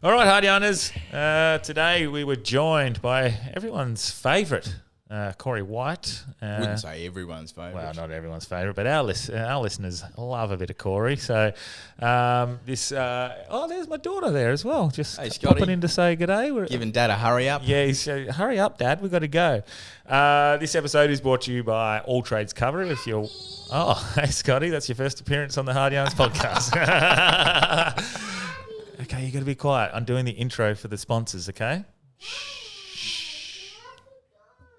All right, Hard Yarners. Today we were joined by everyone's favourite, Corey White. Wouldn't say everyone's favourite. Well, not everyone's favourite, but our listeners love a bit of Corey. So there's my daughter there as well, just popping in to say good day. We're giving Dad a hurry up. Yeah, hurry up, Dad. We've got to go. This episode is brought to you by All Trades Cover. If you're... Oh, hey, Scotty, that's your first appearance on the Hard Yarns podcast. Okay, you got to be quiet. I'm doing the intro for the sponsors, okay? Shh.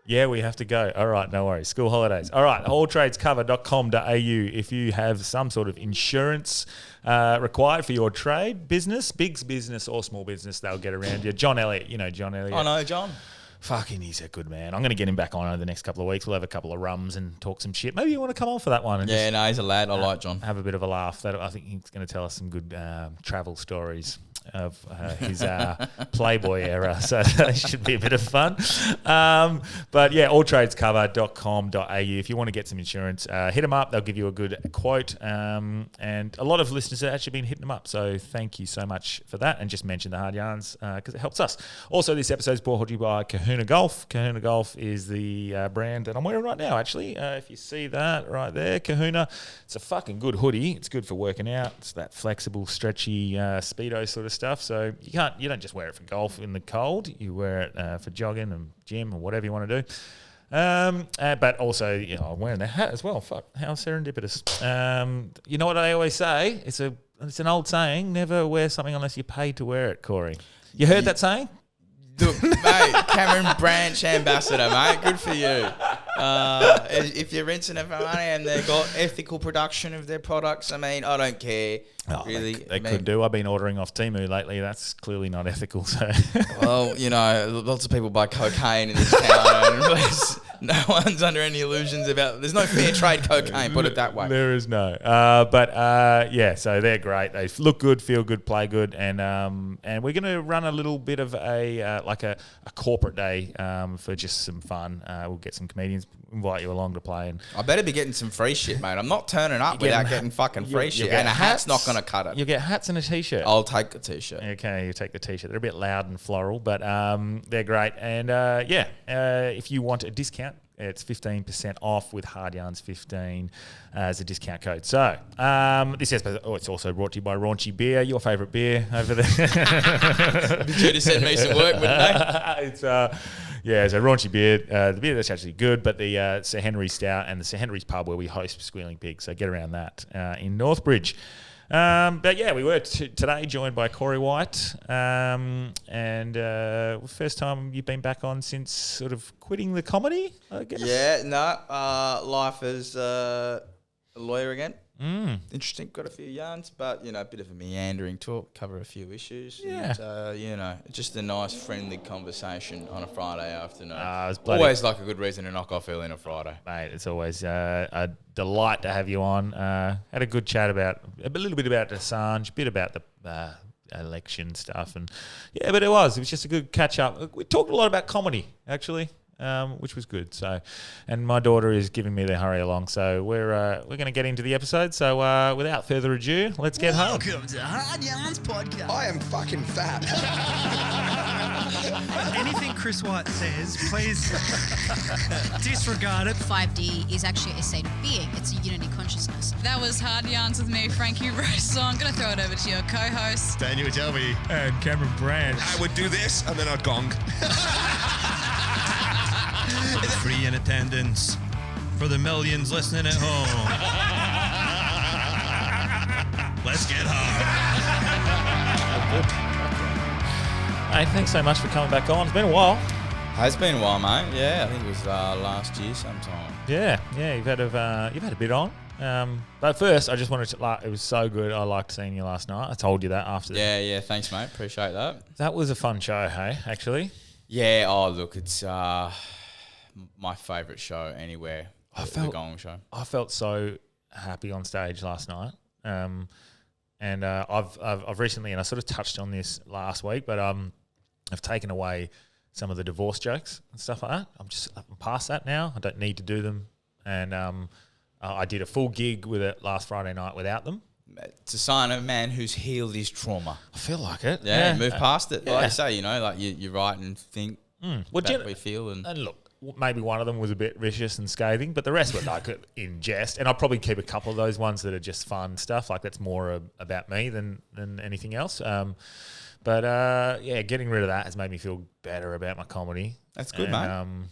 Yeah, we have to go. All right, no worries. School holidays. All right, alltradescover.com.au. If you have some sort of insurance required for your trade, business, big business or small business, they'll get around you. John Elliott, you know John Elliott. I know, John. Fucking, he's a good man. I'm going to get him back on over the next couple of weeks. We'll have a couple of rums and talk some shit. Maybe you want to come on for that one. And yeah, no, he's a lad. I like John. Have a bit of a laugh. I think he's going to tell us some good travel stories of his Playboy era. So that should be a bit of fun. But yeah, alltradescover.com.au. If you want to get some insurance, hit them up. They'll give you a good quote. And a lot of listeners have actually been hitting them up. So thank you so much for that. And just mention the Hard Yarns because it helps us. Also, this episode is brought to you by Kahuna Golf. Kahuna Golf is the brand that I'm wearing right now, actually. If you see that right there, Kahuna. It's a fucking good hoodie. It's good for working out. It's that flexible, stretchy Speedo sort of stuff. So you don't just wear it for golf in the cold. You wear it for jogging and gym or whatever you want to do. But also, I'm wearing the hat as well. Fuck, how serendipitous. You know what I always say? It's an old saying. Never wear something unless you're paid to wear it, Corey. You heard that saying? Look, mate, Cameron Branch ambassador, mate. Good for you. If you're rinsing it for money and they've got ethical production of their products, I mean, I don't care. Really, they could do. I've been ordering off Temu lately. That's clearly not ethical. So, well, lots of people buy cocaine in this town, and no one's under any illusions about. There's no fair trade cocaine. Put it that way. There is no. Yeah. So they're great. They look good, feel good, play good, and we're going to run a little bit of a corporate day for just some fun. We'll get some comedians, invite you along to play, and I better be getting some free shit, mate. I'm not turning up without getting fucking free shit, and a hat's not going to cut it. You get hats and a t-shirt. I'll take the t-shirt. Okay, you take the t-shirt. They're a bit loud and floral, but they're great. And if you want a discount, it's 15% off with Hard Yarns 15 as a discount code. So this episode, it's also brought to you by Raunchy Beer, your favourite beer over there. Be sure to send me some work, wouldn't they? It's so Raunchy Beer, the beer that's actually good, but the Sir Henry's Stout and the Sir Henry's Pub where we host Squealing Pig. So get around that in Northbridge. But yeah, we were today joined by Corey White, and first time you've been back on since sort of quitting the comedy, I guess. Yeah, no, life as a lawyer again. Interesting, got a few yarns, but a bit of a meandering talk, cover a few issues. Yeah, and, just a nice friendly conversation on a Friday afternoon. Always like a good reason to knock off early on a Friday, mate. It's always a delight to have you on. Had a good chat about a little bit about Assange, a bit about the election stuff, and but it was just a good catch up. We talked a lot about comedy actually. Which was good. So, and my daughter is giving me the hurry along. So we're going to get into the episode. So without further ado, let's get home. Welcome to Hard Yarns Podcast. I am fucking fat. Anything Chris White says, please disregard it. 5D is actually a state of being. It's a unity consciousness. That was Hard Yarns with me, Frankie Rose. So I'm going to throw it over to your co-host, Daniel Delby. And Cameron Branch. I would do this and then I'd gong. Free in attendance for the millions listening at home. Let's get hard. Hey, thanks so much for coming back on. It's been a while. Has been a while, mate. Yeah, I think it was last year sometime. Yeah, you've had a bit on. But first, I just wanted to. It was so good. I liked seeing you last night. I told you that after. Yeah. Thanks, mate. Appreciate that. That was a fun show. Hey, actually. Yeah. Oh, look, it's my favourite show anywhere. The Gong Show. I felt so happy on stage last night. And I've recently, and I sort of touched on this last week, but I've taken away some of the divorce jokes and stuff like that. I'm past that now. I don't need to do them. And I did a full gig with it last Friday night without them. it's a sign of a man who's healed his trauma. I feel like it. Yeah, move past it. yeah. Like you say, you know, like you write and think Well, about what we feel. And look, maybe one of them was a bit vicious and scathing, but the rest were like in jest. And I'll probably keep a couple of those ones that are just fun stuff. Like that's more about me than anything else. But getting rid of that has made me feel better about my comedy. That's good, mate.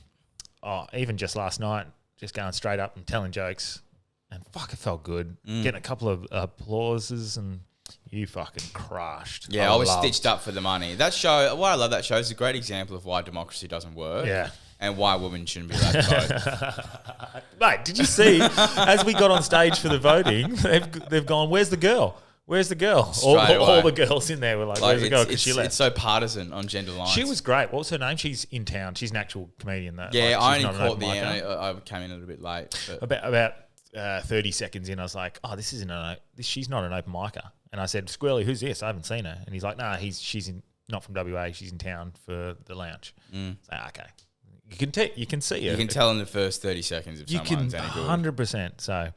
Even just last night, just going straight up and telling jokes, and fuck, it felt good. Getting a couple of applauses, and you fucking crushed. Yeah, I was stitched up for the money. That show, what I love that show is a great example of why democracy doesn't work. Yeah. And why women shouldn't be allowed to vote. Mate, did you see, as we got on stage for the voting, they've gone, where's the girl? Where's the girl? All the girls in there were like where's the girl? Because she left. It's so partisan on gender lines. She was great. What was her name? She's in town. She's an actual comedian. Yeah, I only caught the end. I came in a little bit late. About 30 seconds in, I was like, oh, she's not an open micer. And I said, Squirrely, who's this? I haven't seen her. And he's like, nah, she's not from WA. She's in town for the lounge. So, okay. You can see her. You can tell in the first 30 seconds if someone's any good. 100%. So,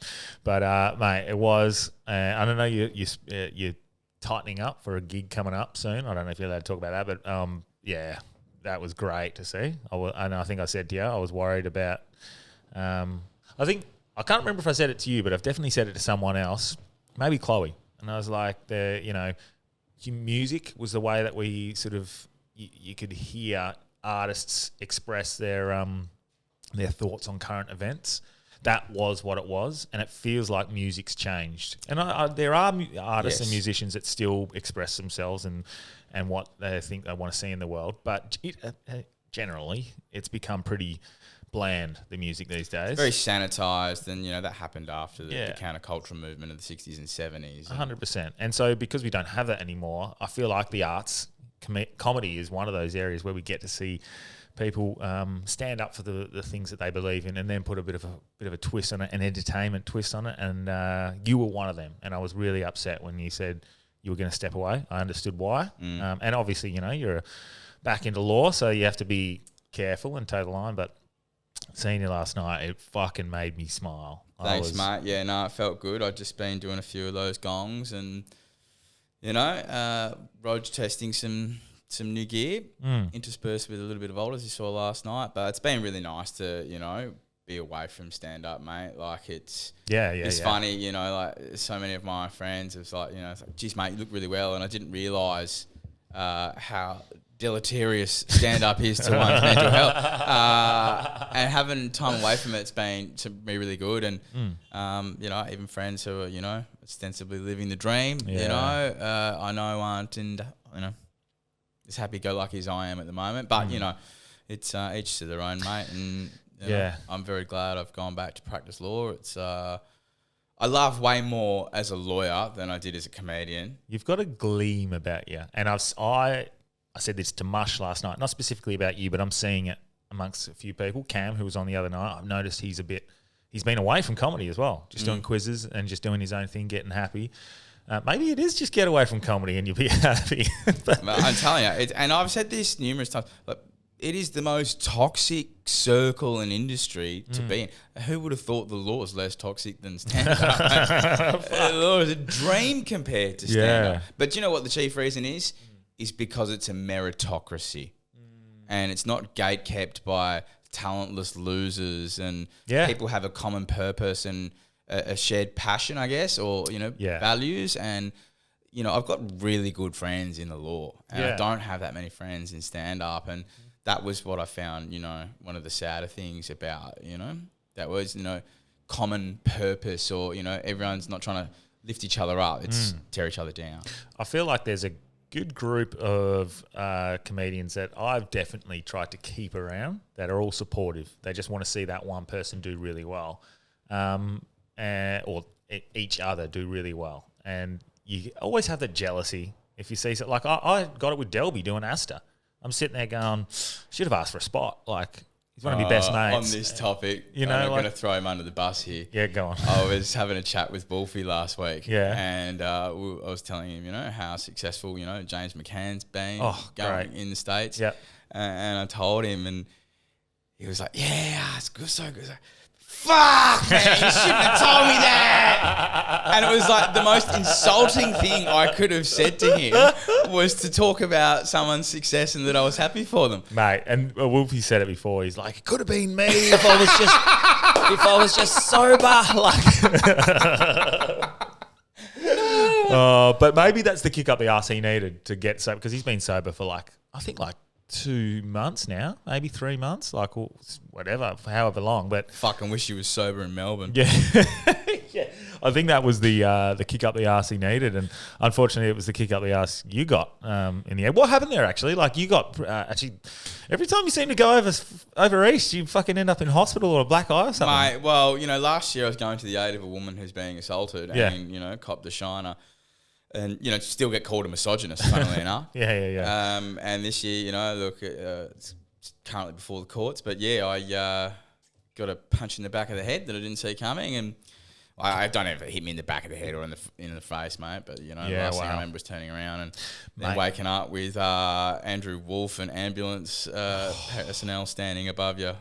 but mate, it was. I don't know. You're tightening up for a gig coming up soon. I don't know if you're allowed to talk about that, but yeah, that was great to see. And I think I said to you, I was worried about. I can't remember if I said it to you, but I've definitely said it to someone else, maybe Chloe. And I was like, music was the way that we sort of you could hear artists express their thoughts on current events. That was what it was, and it feels like music's changed. And there are artists and musicians that still express themselves and what they think they want to see in the world. But generally, it's become pretty bland, the music these days. Very sanitized, and that happened after the counterculture movement of the 60s and 70s. 100%. And so because we don't have that anymore, I feel like the arts, comedy is one of those areas where we get to see people stand up for the things that they believe in, and then put a bit of a twist on it, an entertainment twist on it. And you were one of them, and I was really upset when you said you were going to step away. I understood why, and obviously you're back into law, so you have to be careful and toe the line. But seeing you last night, it fucking made me smile. Thanks, mate. Yeah, no, it felt good. I'd just been doing a few of those gongs, and Rog testing some new gear, interspersed with a little bit of old, as you saw last night. But it's been really nice to, be away from stand-up, mate. Like, it's funny, like, so many of my friends have like, it's like, geez, mate, you look really well. And I didn't realise how deleterious stand-up is to one's mental health. And having time away from it's been to me really good. And, even friends who are, ostensibly living the dream, I know aren't, and, as happy-go-lucky as I am at the moment. But, it's each to their own, mate. And, I'm very glad I've gone back to practice law. It's I love way more as a lawyer than I did as a comedian. You've got a gleam about you. And I said this to Mush last night, not specifically about you, but I'm seeing it amongst a few people. Cam, who was on the other night, I've noticed he's been away from comedy as well, just doing quizzes and just doing his own thing, getting happy. Maybe it is just get away from comedy and you'll be happy. I'm telling you, and I've said this numerous times, but it is the most toxic circle and industry to be in. Who would have thought the law is less toxic than stand-up? The law is a dream compared to stand-up. But do you know what the chief reason is? Is because it's a meritocracy. And it's not gate-kept by talentless losers, and people have a common purpose and a shared passion, I guess, or, values. And, I've got really good friends in the law, and I don't have that many friends in stand-up. And that was what I found, one of the sadder things about, that was, common purpose, or, everyone's not trying to lift each other up. It's tear each other down. I feel like there's a good group of comedians that I've definitely tried to keep around that are all supportive. They just want to see that one person do really well, or each other do really well. And you always have that jealousy if you see something. Like I got it with Delby doing Asta. I'm sitting there going, should have asked for a spot. Like, he's one of my best mates. On this topic, I'm going to throw him under the bus here. Yeah, go on. I was having a chat with Wolfie last week. Yeah. And I was telling him, how successful, James McCann's been going in the States. Yeah. And I told him, and he was like, yeah, it's good, so good. fuck, man, you shouldn't have told me that. And it was like the most insulting thing I could have said to him was to talk about someone's success and that I was happy for them. Mate, and Wolfie said it before. He's like, it could have been me if I was just sober. But maybe that's the kick up the arse he needed to get sober, because he's been sober for I think 2 months now, maybe 3 months, whatever, for however long. But fucking wish he was sober in Melbourne. yeah, yeah. I think that was the kick up the arse he needed, and unfortunately, it was the kick up the arse you got in the end. What happened there actually? You got actually every time you seem to go over east, you fucking end up in hospital or a black eye or something. Mate, well, last year I was going to the aid of a woman who's being assaulted, and copped a shiner. And, still get called a misogynist, funnily enough. Yeah. And this year, look, it's currently before the courts. But, I got a punch in the back of the head that I didn't see coming. And I don't ever hit me in the back of the head or in the face, mate. But, the last thing I remember was turning around and then waking up with Andrew Wolf and ambulance personnel standing above you.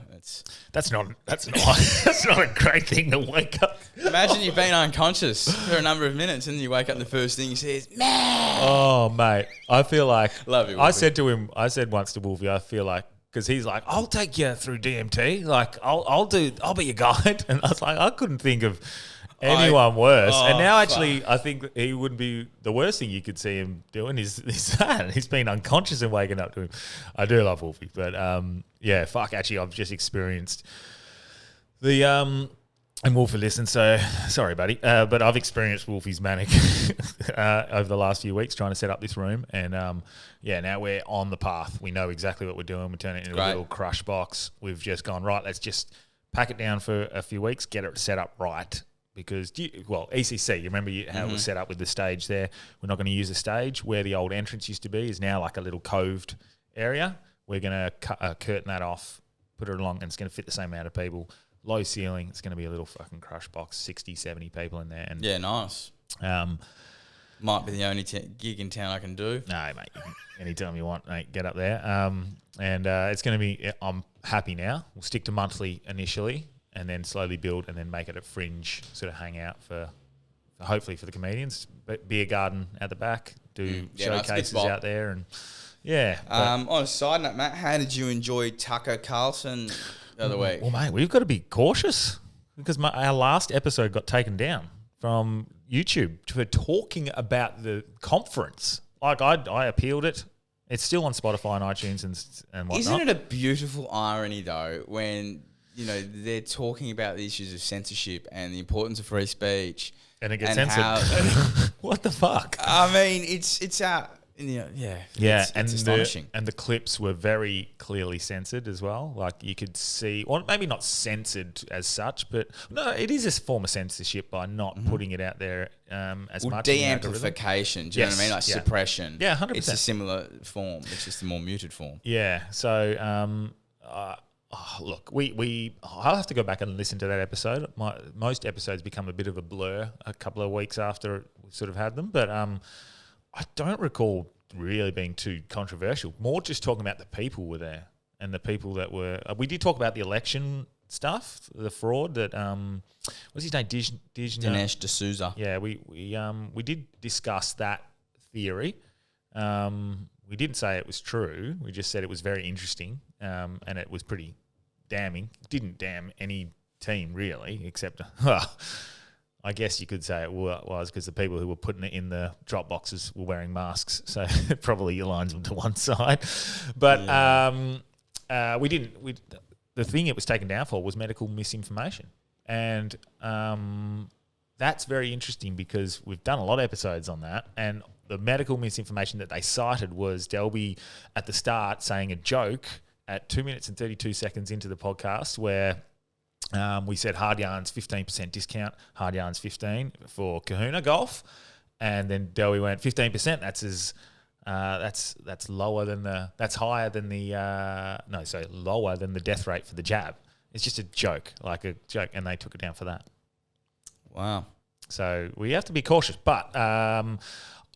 That's not a great thing to wake up. Imagine you've been unconscious for a number of minutes and you wake up and the first thing you see is, man. Oh, mate. I feel like... Love you, Wolfie. I said once to Wolfie, I feel like... Because he's like, I'll take you through DMT. I'll be your guide. And I was like, I couldn't think of anyone worse. And now actually, I think he wouldn't be... The worst thing you could see him doing is that. He's been unconscious and waking up to him. I do love Wolfie. But, actually, I've just experienced the... And Wolfie listens, so sorry, buddy. But I've experienced Wolfie's manic over the last few weeks trying to set up this room. And, now we're on the path. We know exactly what we're doing. We're turning it into a little crush box. We've just gone, right, let's just pack it down for a few weeks, get it set up right. Because, ECC, you remember how it was set up with the stage there? We're not going to use the stage. Where the old entrance used to be is now like a little coved area. We're going to curtain that off, put it along, and it's going to fit the same amount of people. Low ceiling. It's going to be a little fucking crush box, 60, 70 people in there. And yeah, nice. Might be the only gig in town I can do. No, mate. Anytime you want, mate, get up there. It's going to be, I'm happy now. We'll stick to monthly initially and then slowly build and then make it a fringe sort of hangout for hopefully for the comedians. Beer garden at the back, do showcases out there. And on a side note, Matt, how did you enjoy Tucker Carlson the other week? Well, mate, we've got to be cautious because our last episode got taken down from YouTube for talking about the conference. I appealed it. It's still on Spotify and iTunes and whatnot. Isn't it a beautiful irony, though, when, they're talking about the issues of censorship and the importance of free speech. And it gets censored. What the fuck? I mean, it's out... It's astonishing. And the clips were very clearly censored as well. You could see, or maybe not censored as such, but no, it is a form of censorship by not putting it out there as much. De-amplification, do you know what I mean? Suppression. Yeah, 100%. It's a similar form. It's just a more muted form. Yeah. So, look, I'll have to go back and listen to that episode. Most episodes become a bit of a blur a couple of weeks after we sort of had them, but I don't recall really being too controversial. More just talking about the people were there and the people that were... we did talk about the election stuff, the fraud that... what's his name? Dinesh D'Souza. Yeah, we did discuss that theory. We didn't say it was true. We just said it was very interesting and it was pretty damning. Didn't damn any team, really, except... I guess you could say it was because the people who were putting it in the drop boxes were wearing masks, so it probably aligns them to one side. But we didn't. The thing it was taken down for was medical misinformation, and that's very interesting because we've done a lot of episodes on that, and the medical misinformation that they cited was Delby at the start saying a joke at 2 minutes and 32 seconds into the podcast where. We said hard yarns 15% discount, hard yarns 15 for Kahuna Golf, and then Delby went 15%. That's lower than lower than the death rate for the jab. It's just a joke, and they took it down for that. Wow. So we have to be cautious, but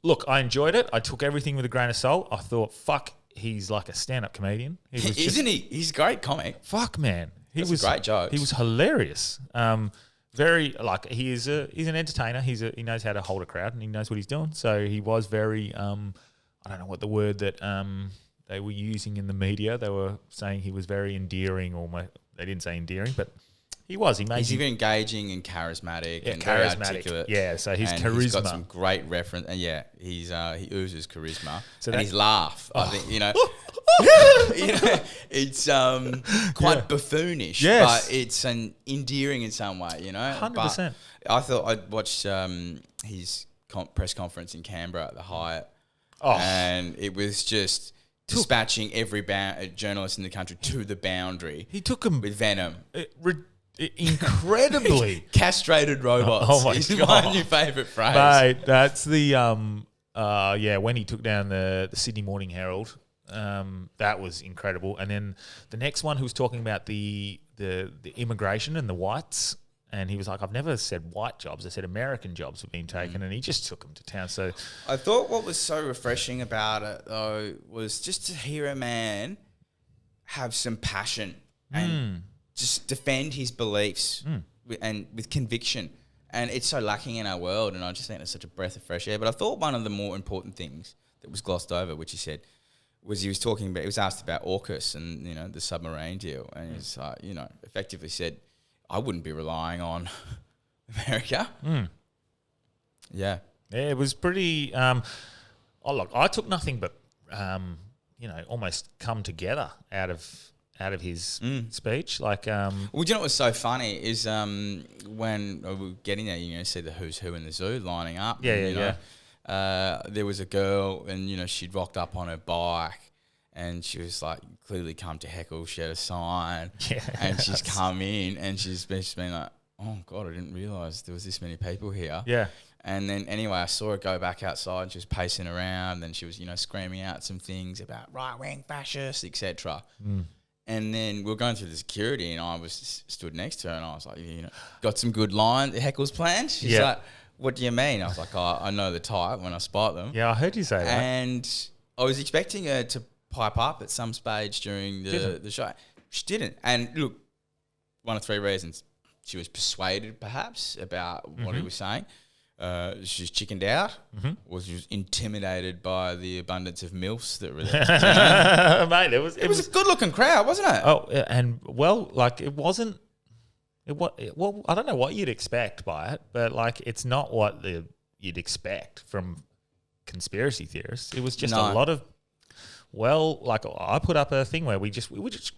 look, I enjoyed it. I took everything with a grain of salt. I thought, fuck, he's like a stand-up comedian. Isn't he? He's a great comic. Fuck, man. He was great jokes. He was hilarious. Very like he's an entertainer. He knows how to hold a crowd and he knows what he's doing. So he was very I don't know what the word that they were using in the media. They were saying he was very endearing, they didn't say endearing, but he was. He's even engaging and charismatic and charismatic. very articulate. Yeah, so his and charisma. He's got some great reference. And he oozes charisma. So and his laugh, I think, it's quite buffoonish, yes. but it's an endearing in some way, 100%. I thought I'd watched his press conference in Canberra at the Hyatt, Oh. and it was just dispatching every journalist in the country to the boundary. He took him with venom. Incredibly. Castrated robots. Oh my is God. my new favourite phrase. Mate, that's the when he took down the Sydney Morning Herald. That was incredible. And then the next one who was talking about the immigration and the whites, and he was like, I've never said white jobs, I said American jobs have been taken, and he just took them to town. So I thought what was so refreshing about it though was just to hear a man have some passion and just defend his beliefs with conviction. And it's so lacking in our world, and I just think it's such a breath of fresh air. But I thought one of the more important things that was glossed over, which he said, was he was asked about AUKUS and, the submarine deal. And he was effectively said, I wouldn't be relying on America. Yeah. Yeah, it was pretty. I took nothing but almost come together out of his speech. Like, well, do you know what was so funny is when we were getting there, see the who's who in the zoo lining up. Yeah. There was a girl, and she'd rocked up on her bike. And she was like, clearly come to heckle. She had a sign, and she's come in, and she's been like, "Oh God, I didn't realise there was this many people here." Yeah. And then anyway, I saw her go back outside. And she was pacing around, and she was, screaming out some things about right-wing fascists, etc. And then we were going through the security, and I was stood next to her, and I was like, got some good heckles planned. She's like, "What do you mean?" I was like, "Oh, I know the type when I spot them." Yeah, I heard you say that. And I was expecting her to pipe up at some stage during the show. She didn't. And look, one of three reasons. She was persuaded, perhaps, about what he was saying. She's chickened out, or she was intimidated by the abundance of MILFs that were there. Mate, it was a good-looking crowd, wasn't it? Oh, and it wasn't. Well, I don't know what you'd expect by it, but it's not what you'd expect from conspiracy theorists. It was just a lot of. Well, I put up a thing where we just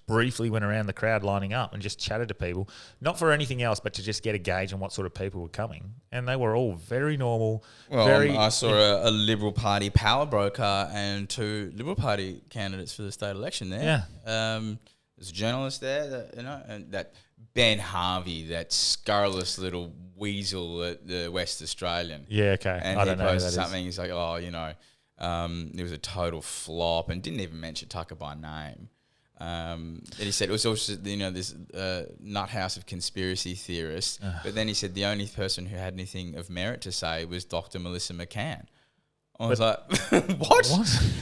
briefly went around the crowd lining up and just chatted to people, not for anything else, but to just get a gauge on what sort of people were coming. And they were all very normal. Well, I saw a Liberal Party power broker and two Liberal Party candidates for the state election there. Yeah. There's a journalist there that, and that Ben Harvey, that scurrilous little weasel at the West Australian. Yeah, okay. And I he don't know who posted that something. He's like, it was a total flop, and didn't even mention Tucker by name. And he said it was also, this nut house of conspiracy theorists. But then he said the only person who had anything of merit to say was Dr. Melissa McCann. I was like, what?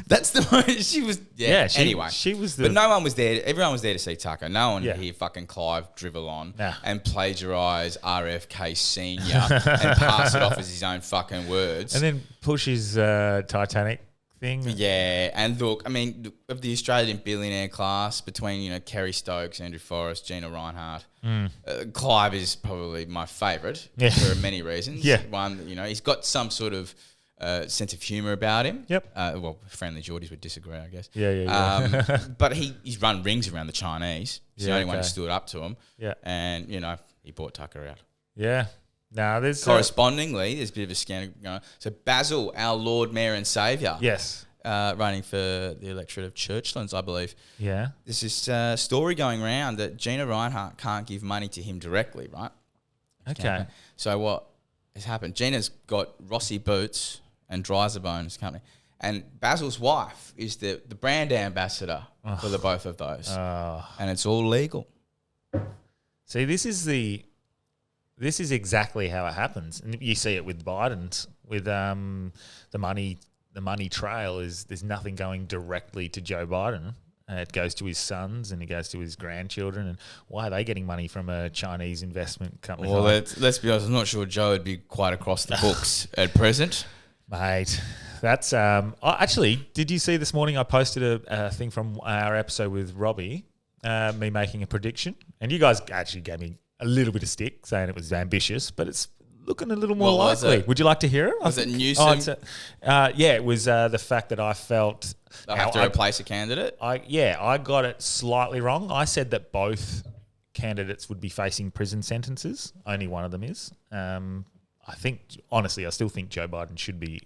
That's the most she was. Yeah. Anyway, she was but no one was there. Everyone was there to see Tucker. No one to hear fucking Clive drivel on and plagiarise RFK Senior and pass it off as his own fucking words. And then push his Titanic thing. Yeah, and look, I mean, of the Australian billionaire class between Kerry Stokes, Andrew Forrest, Gina Reinhardt, Clive is probably my favourite for many reasons. Yeah. One, he's got some sort of sense of humour about him. Yep. Well, friendly Geordies would disagree, I guess. Yeah. But he's run rings around the Chinese. He's the only one who stood up to him. Yeah. And, he brought Tucker out. Yeah. Now there's correspondingly, there's a bit of a scandal going on. So Basil, our Lord Mayor and Saviour. Yes. Running for the electorate of Churchlands, I believe. Yeah. There's this story going around that Gina Reinhardt can't give money to him directly, right? Okay. So what has happened? Gina's got Rossi Boots and Dryserbone's company. And Basil's wife is the brand ambassador for the both of those. And it's all legal. See, this is exactly how it happens. And you see it with Biden's, with the money trail is there's nothing going directly to Joe Biden. It goes to his sons and it goes to his grandchildren. And why are they getting money from a Chinese investment company? Well, let's be honest. I'm not sure Joe would be quite across the books at present. Mate, that's actually, did you see this morning I posted a thing from our episode with Robbie, me making a prediction, and you guys actually gave me a little bit of stick saying it was ambitious, but it's looking a little more likely. Would you like to hear it? Was it Newsom? It was the fact that I felt They'll have to replace a candidate? I got it slightly wrong. I said that both candidates would be facing prison sentences. Only one of them is. I still think Joe Biden should be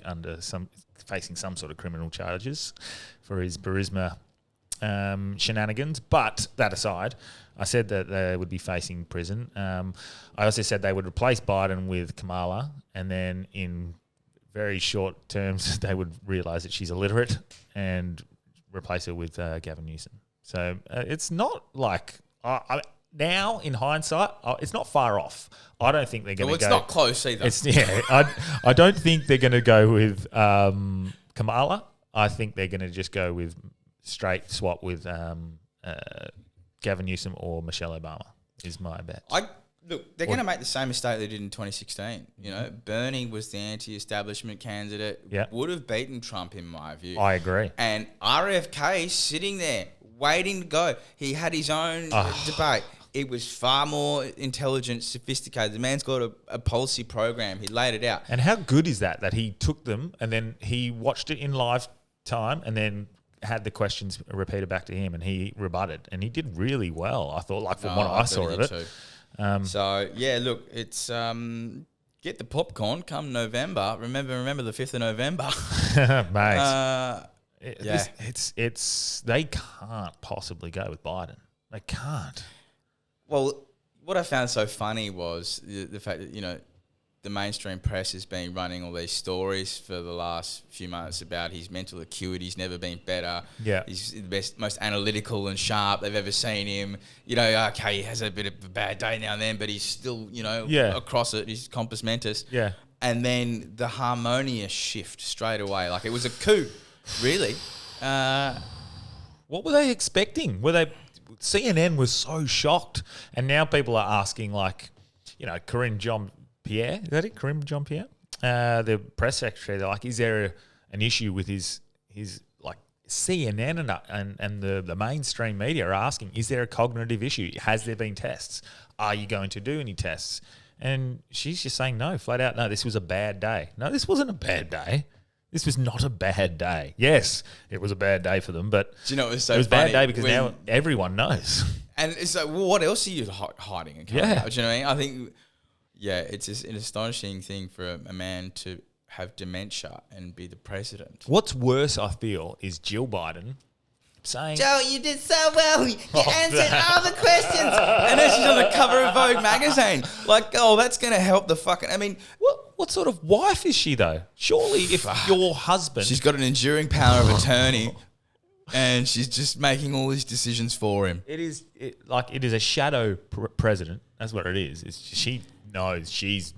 facing some sort of criminal charges for his Burisma shenanigans. But that aside, I said that they would be facing prison. I also said they would replace Biden with Kamala, and then in very short terms, they would realise that she's illiterate and replace her with Gavin Newsom. So it's not like now in hindsight, it's not far off. I don't think they're going to go. It's not close either. I don't think they're going to go with Kamala. I think they're going to just go with straight swap with Gavin Newsom or Michelle Obama is my bet. Look, they're going to make the same mistake they did in 2016. You know, Bernie was the anti-establishment candidate. Yep. Would have beaten Trump in my view. I agree. And RFK sitting there waiting to go. He had his own debate. It was far more intelligent, sophisticated. The man's got a policy program. He laid it out. And how good is that he took them and then he watched it in live time and then had the questions repeated back to him and he rebutted. And he did really well, I thought, like from what I saw of it. Too. Look, it's get the popcorn come November. Remember the 5th of November. Mate. It's they can't possibly go with Biden. They can't. Well, what I found so funny was the fact that, you know, the mainstream press has been running all these stories for the last few months about his mental acuity. He's never been better. Yeah. He's the best, most analytical and sharp they've ever seen him. You know, okay, he has a bit of a bad day now and then, but he's still, you know, across it. He's compos mentis. Yeah. And then the harmonious shift straight away. Like, it was a coup, really. What were they expecting? CNN was so shocked. And now people are asking, like, you know, Karine Jean-Pierre, is that it? Karine Jean-Pierre? The press secretary, they're like, is there an issue with his like CNN and the mainstream media are asking, is there a cognitive issue? Has there been tests? Are you going to do any tests? And she's just saying no, flat out, no, this was a bad day. No, this wasn't a bad day. This was not a bad day. Yes, it was a bad day for them, but do you know, it was so it was a funny bad day because now everyone knows. And it's like, well, what else are you hiding? Do you know what I mean? I think, it's an astonishing thing for a man to have dementia and be the president. What's worse, I feel, is Jill Biden saying, Joe, you did so well. You answered all the questions. And then she's on the cover of Vogue magazine. Like, that's going to help the fucking... I mean... What sort of wife is she, though? Surely if your husband... She's got an enduring power of attorney and she's just making all these decisions for him. It is a shadow president. That's what it is. She knows she's,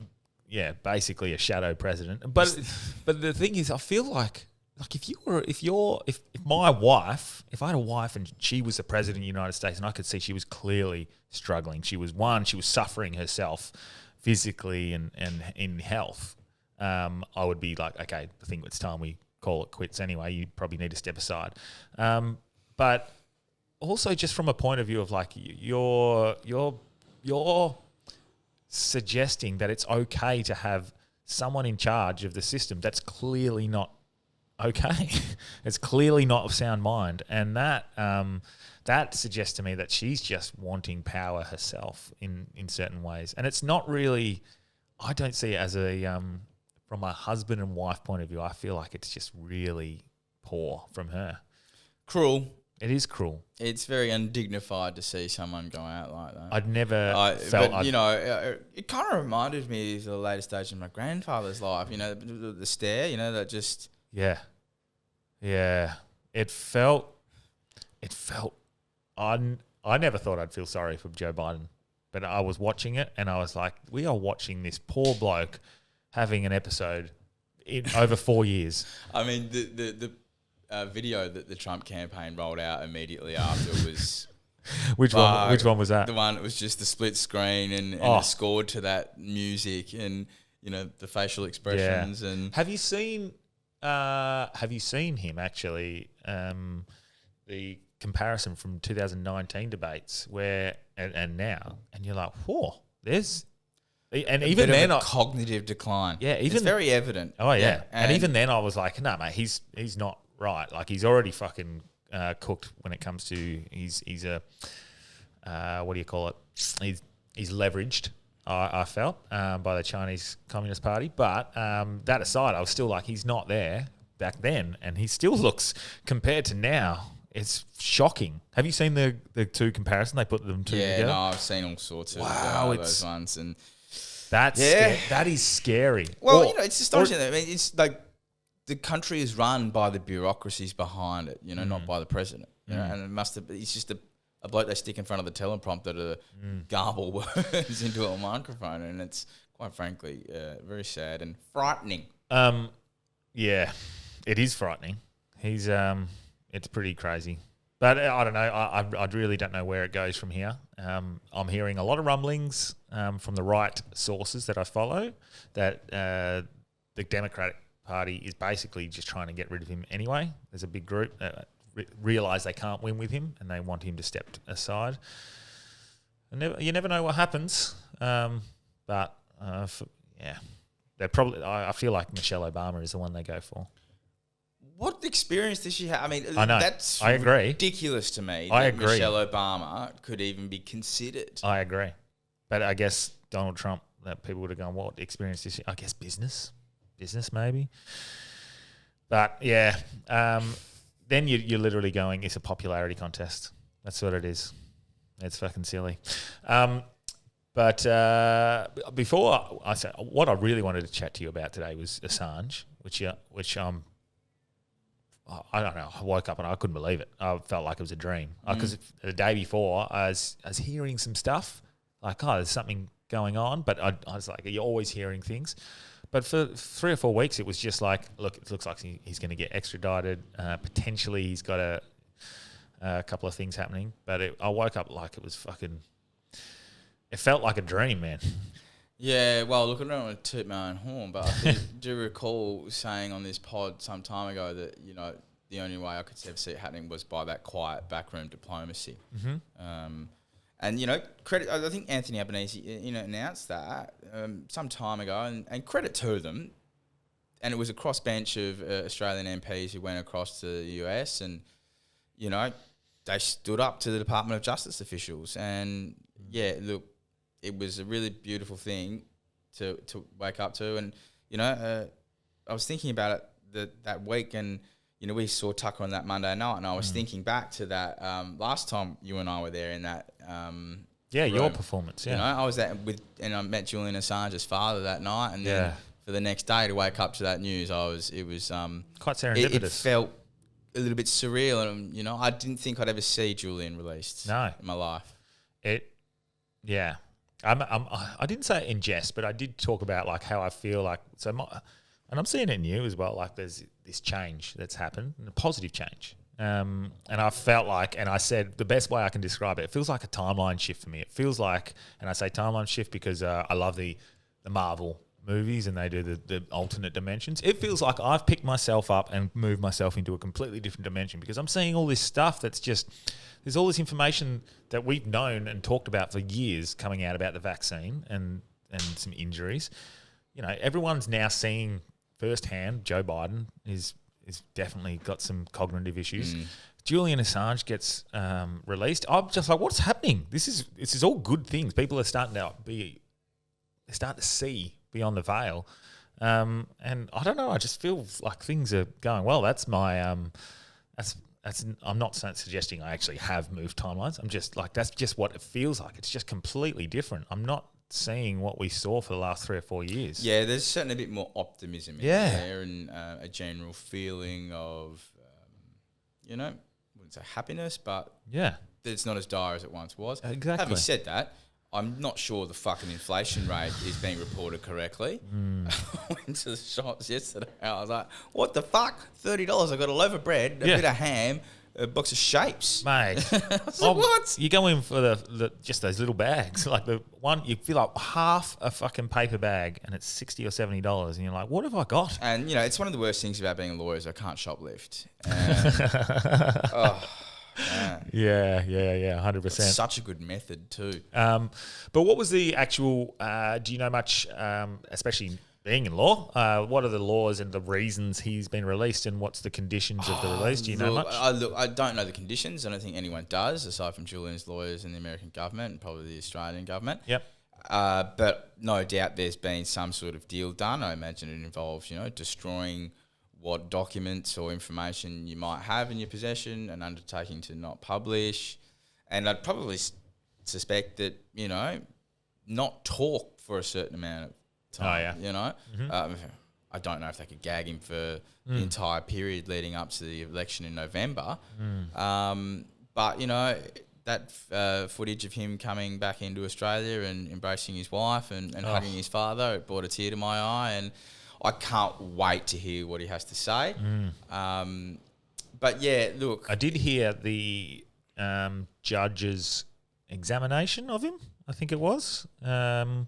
basically a shadow president. But the thing is, I feel like if I had a wife and she was the president of the United States and I could see she was clearly struggling. She was suffering herself physically and in health. I would be like, okay, I think it's time we call it quits anyway. You probably need to step aside. But also just from a point of view of like you're suggesting that it's okay to have someone in charge of the system that's clearly not okay. It's clearly not of sound mind. And that suggests to me that she's just wanting power herself in certain ways. And it's not really, I don't see it as from a husband and wife point of view, I feel like it's just really poor from her. Cruel. It is cruel. It's very undignified to see someone go out like that. I'd never felt... But, you know, it kind of reminded me of the later stage of my grandfather's life, you know, the stare, you know, that just... Yeah. It felt... I never thought I'd feel sorry for Joe Biden, but I was watching it and I was like, we are watching this poor bloke having an episode in over 4 years. I mean, the video that the Trump campaign rolled out immediately after was. Which one was that? The one that was just the split screen and it scored to that music and the facial expressions and. Have you seen him actually? The comparison from 2019 debates where and now, and you're like, whoa, there's. And even then, cognitive decline. Yeah, it's very evident. Oh yeah, and even then, I was like, no, mate, he's not right. Like he's already fucking cooked when it comes to he's a what do you call it? He's leveraged. I felt by the Chinese Communist Party, but that aside, I was still like, he's not there back then, and he still looks compared to now. It's shocking. Have you seen the two comparisons? They put them two together. Yeah, no, I've seen all sorts of those ones and. That is scary. Well, it's astonishing. I mean, it's like the country is run by the bureaucracies behind it, not by the president. And it must have. It's just a bloke they stick in front of the teleprompter to garble words into a microphone, and it's quite frankly very sad and frightening. Yeah, it is frightening. He's it's pretty crazy. But I don't know. I really don't know where it goes from here. I'm hearing a lot of rumblings from the right sources that I follow that the Democratic Party is basically just trying to get rid of him anyway. There's a big group that realise they can't win with him and they want him to step aside. You never know what happens. But they're probably. I feel like Michelle Obama is the one they go for. What experience does she have? I mean, I know. That's I agree. Ridiculous to me I that agree. Michelle Obama could even be considered. I agree. But I guess Donald Trump, that people would have gone, what experience does she? I guess business maybe. But yeah, then you're literally going, it's a popularity contest. That's what it is. It's fucking silly. But before I say, what I really wanted to chat to you about today was Assange, which I don't know. I woke up and I couldn't believe it. I felt like it was a dream. Because the day before, I was hearing some stuff like, there's something going on. But I was like, you're always hearing things. But for 3 or 4 weeks, it was just like, look, it looks like he's going to get extradited. Potentially, he's got a couple of things happening. But I woke up like it was fucking. It felt like a dream, man. Yeah, well, look, I don't want to toot my own horn, but I do recall saying on this pod some time ago that, the only way I could ever see it happening was by that quiet backroom diplomacy. Mm-hmm. And, credit, I think Anthony Albanese, announced that some time ago, and credit to them. And it was a crossbench of Australian MPs who went across to the US and, they stood up to the Department of Justice officials. And, look, it was a really beautiful thing to wake up to. And, I was thinking about it that week and, we saw Tucker on that Monday night and I was thinking back to that last time you and I were there in that room. Your performance, I was there and I met Julian Assange's father that night and then for the next day to wake up to that news, it was quite serendipitous. It felt a little bit surreal and, I didn't think I'd ever see Julian released in my life. I didn't say it in jest, but I did talk about like how I feel like and I'm seeing it in you as well. Like there's this change that's happened, and a positive change. And I felt like, and I said the best way I can describe it, it feels like a timeline shift for me. It feels like, and I say timeline shift because I love the Marvel movies and they do the alternate dimensions. It feels like I've picked myself up and moved myself into a completely different dimension because I'm seeing all this stuff that's just. There's all this information that we've known and talked about for years coming out about the vaccine and some injuries. Everyone's now seeing firsthand Joe Biden is definitely got some cognitive issues. Julian Assange gets released. I'm just like, what's happening? This is all good things. People are starting to see beyond the veil. And I don't know. I just feel like things are going well. That's my I'm not suggesting I actually have moved timelines. I'm just like, that's just what it feels like. It's just completely different. I'm not seeing what we saw for the last 3 or 4 years. Yeah, there's certainly a bit more optimism in there and a general feeling of, I wouldn't say happiness, but it's not as dire as it once was. Exactly. Having said that, I'm not sure the fucking inflation rate is being reported correctly. I went to the shops yesterday. I was like, what the fuck? $30. I got a loaf of bread, a bit of ham, a box of shapes. Mate. What? You go in for the just those little bags. Like the one, you fill up half a fucking paper bag and it's $60 or $70. And you're like, what have I got? And, it's one of the worst things about being a lawyer is I can't shoplift. Man. Yeah, 100%. Such a good method too. But what was the actual, do you know much, especially being in law, what are the laws and the reasons he's been released and what's the conditions of the release? Do you know much? I don't know the conditions. I don't think anyone does, aside from Julian's lawyers and the American government and probably the Australian government. Yep. But no doubt there's been some sort of deal done. I imagine it involves, destroying what documents or information you might have in your possession and undertaking to not publish. And I'd probably suspect that, not talk for a certain amount of time, I don't know if they could gag him for the entire period leading up to the election in November. But, that footage of him coming back into Australia and embracing his wife and hugging his father, it brought a tear to my eye. And I can't wait to hear what he has to say. But yeah, look, I did hear the judge's examination of him, I think it was, and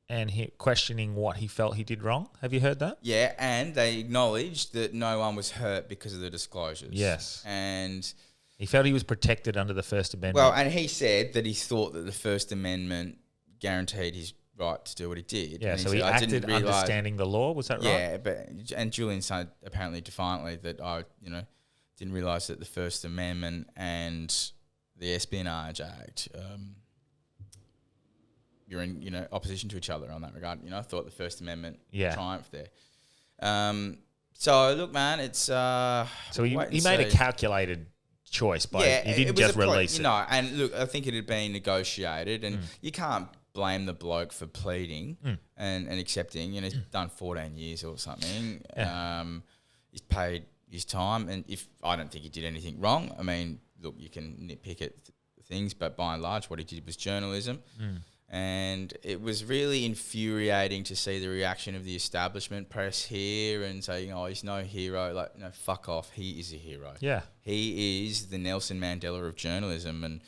he questioning what he felt he did wrong. Have you heard that? Yeah, and they acknowledged that no one was hurt because of the disclosures. Yes. And he felt he was protected under the First Amendment. well, and he said that he thought that the First Amendment guaranteed his right to do what he did. Yeah, and so said, he "I didn't acted realise-" understanding the law, was that right? Yeah, and Julian said apparently defiantly that I, didn't realise that the First Amendment and the Espionage Act, you're in, opposition to each other on that regard. I thought the First Amendment triumphed there. So look, man, it's so he made a calculated choice, but he didn't just release it. No, and look, I think it had been negotiated, and you can't blame the bloke for pleading and accepting. He's done 14 years or something. Yeah. He's paid his time, and I don't think he did anything wrong. I mean, look, you can nitpick at things, but by and large, what he did was journalism. And it was really infuriating to see the reaction of the establishment press here and saying, oh, he's no hero. Like, no, fuck off. He is a hero. Yeah. He is the Nelson Mandela of journalism. And,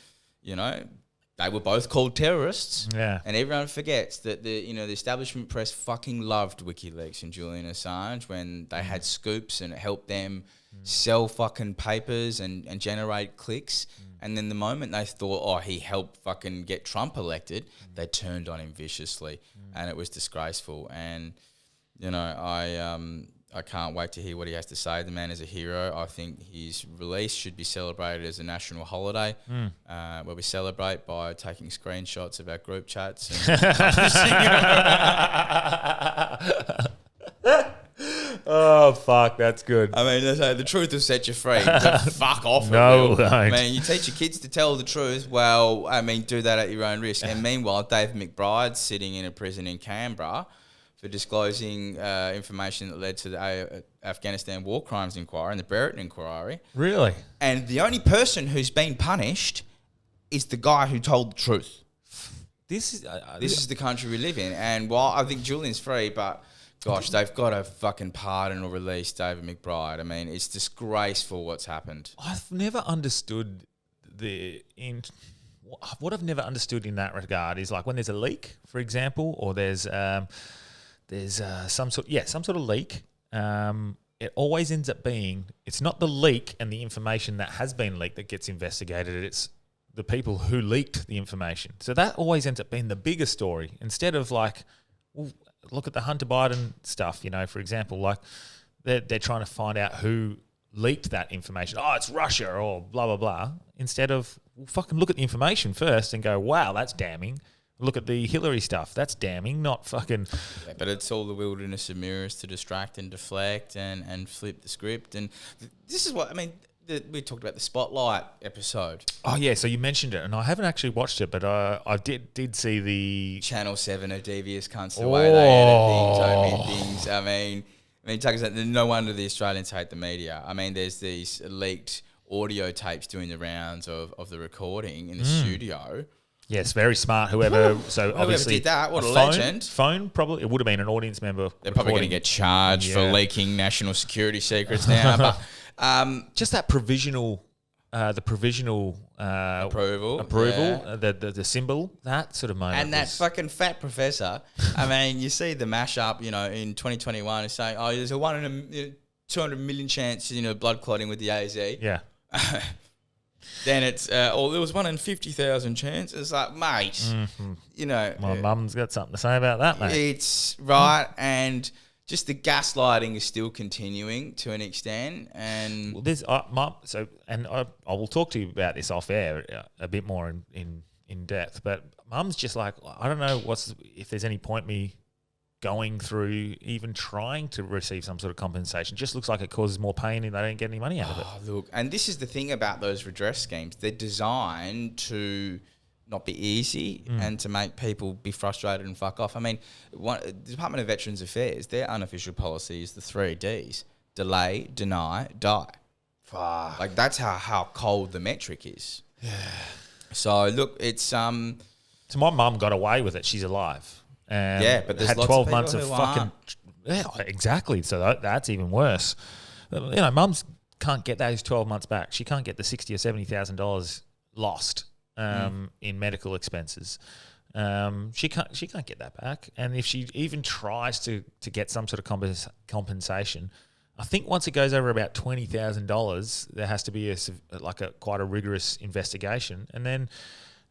they were both called terrorists. Yeah. And everyone forgets that the establishment press fucking loved WikiLeaks and Julian Assange when they had scoops and it helped them sell fucking papers and generate clicks. And then the moment they thought, oh, he helped fucking get Trump elected, they turned on him viciously. And it was disgraceful. And, I can't wait to hear what he has to say. The man is a hero. I think his release should be celebrated as a national holiday, where we celebrate by taking screenshots of our group chats. Oh, fuck, that's good. I mean, they say the truth will set you free. So fuck off. No, it will. won't. I mean, you teach your kids to tell the truth. Well, I mean, do that at your own risk. And meanwhile, Dave McBride's sitting in a prison in Canberra for disclosing information that led to the Afghanistan war crimes inquiry and the Brereton inquiry. Really? And the only person who's been punished is the guy who told the truth. This is the country we live in. And while I think Julian's free, but gosh, they've got to fucking pardon or release David McBride. I mean, it's disgraceful what's happened. I've never understood what I've never understood in that regard is like when there's a leak, for example, or there's some sort of leak. It always ends up being it's not the leak and the information that has been leaked that gets investigated. It's the people who leaked the information. So that always ends up being the bigger story instead of like, well, look at the Hunter Biden stuff. For example, like they're trying to find out who leaked that information. Oh, it's Russia or blah blah blah. Instead of fucking look at the information first and go, wow, that's damning. Look at the Hillary stuff. That's damning, not fucking... Yeah, but it's all the wilderness of mirrors to distract and deflect and flip the script. And this is what, I mean, we talked about the Spotlight episode. Oh, yeah, so you mentioned it, and I haven't actually watched it, but I did see the... Channel 7 are devious cunts the way they edit things. I mean, Tucker's like, no wonder the Australians hate the media. I mean, there's these leaked audio tapes doing the rounds of the recording in the studio. Yes, very smart. Whoever obviously did that, what a phone, legend. Phone probably it would have been an audience member. They're probably going to get charged for leaking national security secrets now. But just that provisional, the provisional approval, the symbol, that sort of moment. And that fucking fat professor. I mean, you see the mashup, in 2021 is saying, oh, there's a 1 in 200 million chance, blood clotting with the AZ. Yeah. Then it's, there was 1 in 50,000 chance. It's like, mate, My mum's got something to say about that, mate. It's right, and just the gaslighting is still continuing to an extent. And there's Mum. So, and I will talk to you about this off air a bit more in depth. But Mum's just like, I don't know if there's any point me going through even trying to receive some sort of compensation. Just looks like it causes more pain and they don't get any money out of it. Look, and this is the thing about those redress schemes. They're designed to not be easy and to make people be frustrated and fuck off. I mean, the Department of Veterans Affairs, their unofficial policy is the 3 Ds: delay, deny, die. Fuck. Like, that's how cold the metric is. Yeah. So, look, it's... So my mum got away with it. She's alive. But there's had lots 12 of months of people who fucking... aren't. Yeah, exactly. So that's even worse. Mums can't get those 12 months back. She can't get the $60,000 or $70,000 lost in medical expenses. She can't get that back. And if she even tries to get some sort of compensation, I think once it goes over about $20,000, there has to be quite a rigorous investigation, and then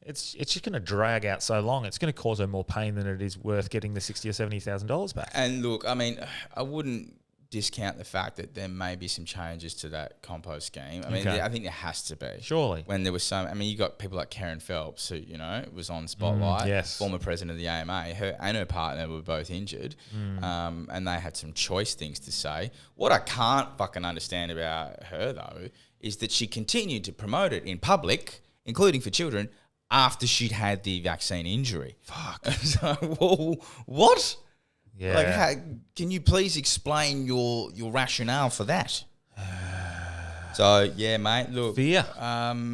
it's just going to drag out so long. It's going to cause her more pain than it is worth getting the $60,000 or $70,000 back. And look, I mean, I wouldn't discount the fact that there may be some changes to that compost scheme. I mean, I think there has to be. Surely. When there was you got people like Karen Phelps, who, was on Spotlight, yes. former president of the AMA, her and her partner were both injured, and they had some choice things to say. What I can't fucking understand about her, though, is that she continued to promote it in public, including for children, after she'd had the vaccine injury. Fuck. So, what? Yeah. Can you please explain your rationale for that? So, yeah, mate, look. Fear.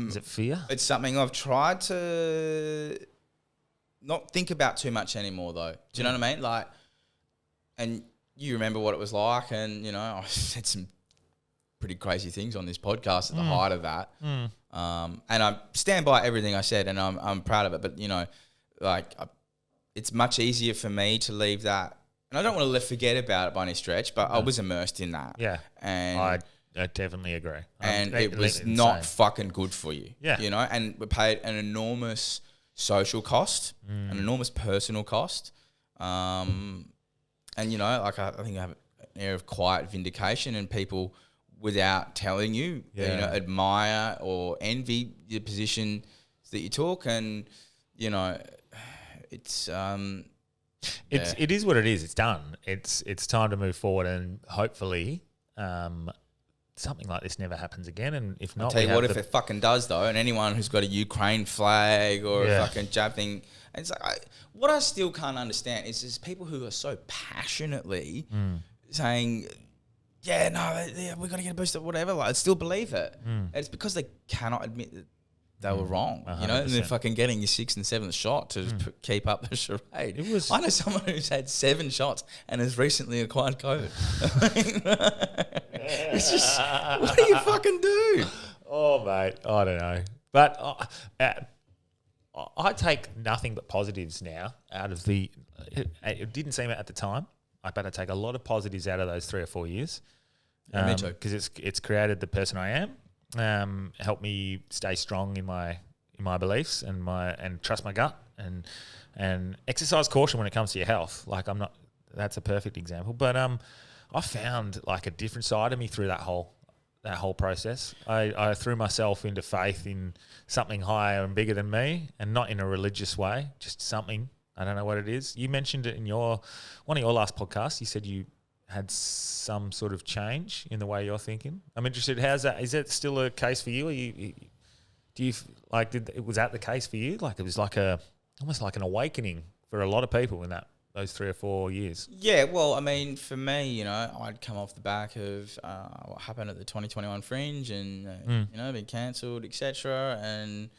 Is it fear? It's something I've tried to not think about too much anymore, though. Do you know what I mean? Like, and you remember what it was like, and, I said some pretty crazy things on this podcast at the height of that. And I stand by everything I said, and I'm proud of it. But, it's much easier for me to leave that. And I don't want to forget about it by any stretch, but I was immersed in that. Yeah. And I definitely agree. And it was not fucking good for you. Yeah. And we paid an enormous social cost, an enormous personal cost. And, I think I have an air of quiet vindication, and people, without telling you, admire or envy the position that you took. And, it's... It is what it is. It's done. It's time to move forward, and hopefully something like this never happens again. And if not, I'll tell you what, if it fucking does, though, and anyone who's got a Ukraine flag or a fucking jab thing, and it's like, what I still can't understand is people who are so passionately saying, we've got to get a booster, whatever. I still believe it. And it's because they cannot admit that they were wrong, 100%. And they're fucking getting your 6th and 7th shot to keep up the charade. I know someone who's had 7 shots and has recently acquired COVID. It's just, what do you fucking do? Oh, mate, I don't know. But I take nothing but positives now out of the... It didn't seem it at the time, but I take a lot of positives out of those 3 or 4 years. Me too. Because it's created the person I am. Help me stay strong in my beliefs and trust my gut and exercise caution when it comes to your health. That's a perfect example. But I found like a different side of me through that whole process. I threw myself into faith in something higher and bigger than me, and not in a religious way, just something. I don't know what it is. You mentioned it in one of your last podcasts. You said you had some sort of change in the way you're thinking. I'm interested. How's that? Is that still a case for you? Was that the case for you? Like it was almost like an awakening for a lot of people in those 3 or 4 years. Yeah, well, I mean, for me, I'd come off the back of what happened at the 2021 Fringe and, been cancelled, etc. And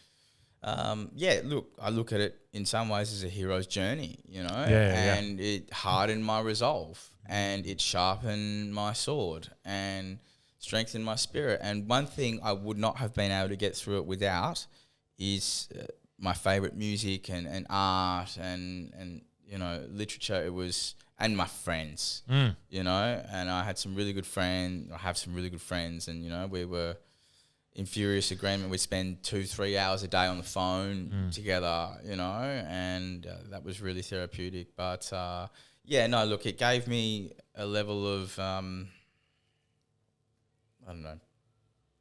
Look, I look at it in some ways as a hero's journey, Yeah. and it hardened my resolve, and it sharpened my sword, and strengthened my spirit. And one thing I would not have been able to get through it without is my favourite music and art and literature. It was, and my friends, and I had some really good friends. I have some really good friends, and we were in furious agreement. We'd spend 2-3 hours a day on the phone together, and that was really therapeutic. But look, it gave me a level of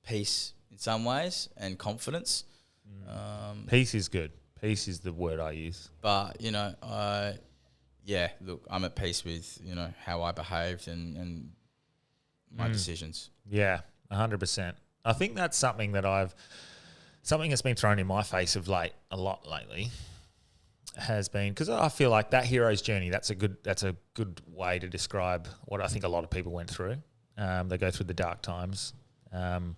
peace in some ways and confidence. Peace is good. Peace is the word I use. But look, I'm at peace with how I behaved and my decisions. Yeah, 100%. I think that's something that's been thrown in my face a lot lately. Has been because I feel like that hero's journey. That's a good way to describe what I think a lot of people went through. They go through the dark times, and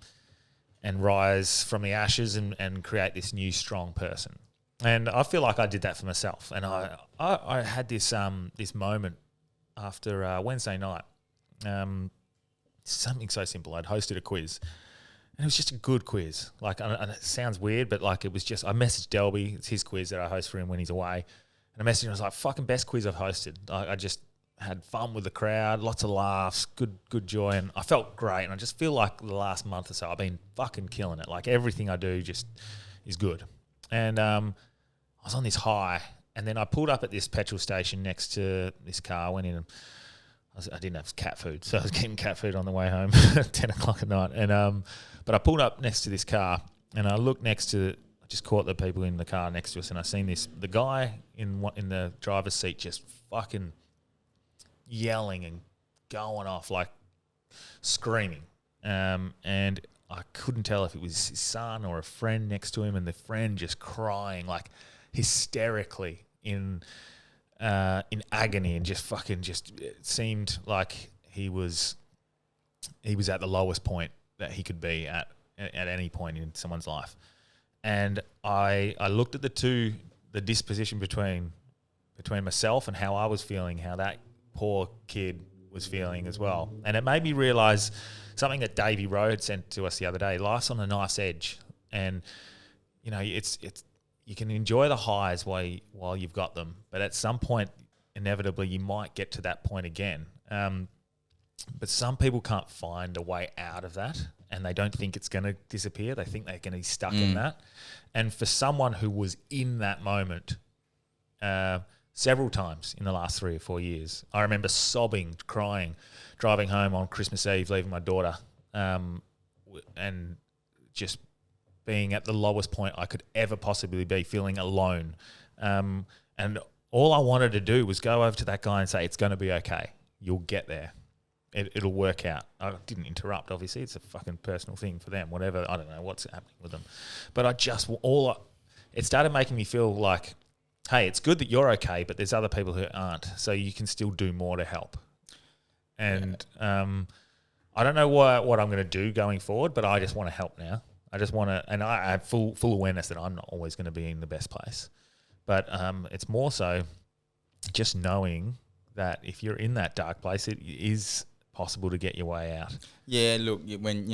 rise from the ashes and create this new strong person. And I feel like I did that for myself. And I had this moment after Wednesday night. Something so simple. I'd hosted a quiz. And it was just a good quiz. And it sounds weird, but it was just, I messaged Delby, it's his quiz that I host for him when he's away. And I messaged him, I was like, fucking best quiz I've hosted. I just had fun with the crowd, lots of laughs, good joy. And I felt great. And I just feel like the last month or so, I've been fucking killing it. Like everything I do just is good. And I was on this high. And then I pulled up at this petrol station next to this car, went in and I didn't have cat food, so I was getting cat food on the way home at 10 o'clock at night. And but I pulled up next to this car, and I looked I just caught the people in the car next to us, and I seen the guy in the driver's seat just fucking yelling and going off, like screaming. And I couldn't tell if it was his son or a friend next to him, and the friend just crying like hysterically in agony, and it seemed like he was at the lowest point that he could be at any point in someone's life. And I looked at the disposition between myself and how I was feeling, how that poor kid was feeling as well. And it made me realise something that Davey Rowe had sent to us the other day. Life's on a knife's edge, and it's you can enjoy the highs while you've got them, but at some point, inevitably, you might get to that point again. But some people can't find a way out of that, and they don't think it's going to disappear. They think they're going to be stuck in that. And for someone who was in that moment several times in the last 3 or 4 years, I remember sobbing, crying, driving home on Christmas Eve, leaving my daughter, and just being at the lowest point I could ever possibly be, feeling alone. And all I wanted to do was go over to that guy and say, it's going to be okay. You'll get there. It'll work out. I didn't interrupt, obviously. It's a fucking personal thing for them, whatever. I don't know what's happening with them. But it started making me feel like, hey, it's good that you're okay, but there's other people who aren't. So you can still do more to help. And I don't know what I'm going to do going forward, but I just want to help now. I just want to, and I have full awareness that I'm not always going to be in the best place. But it's more so just knowing that if you're in that dark place, it is possible to get your way out. Yeah, look, when,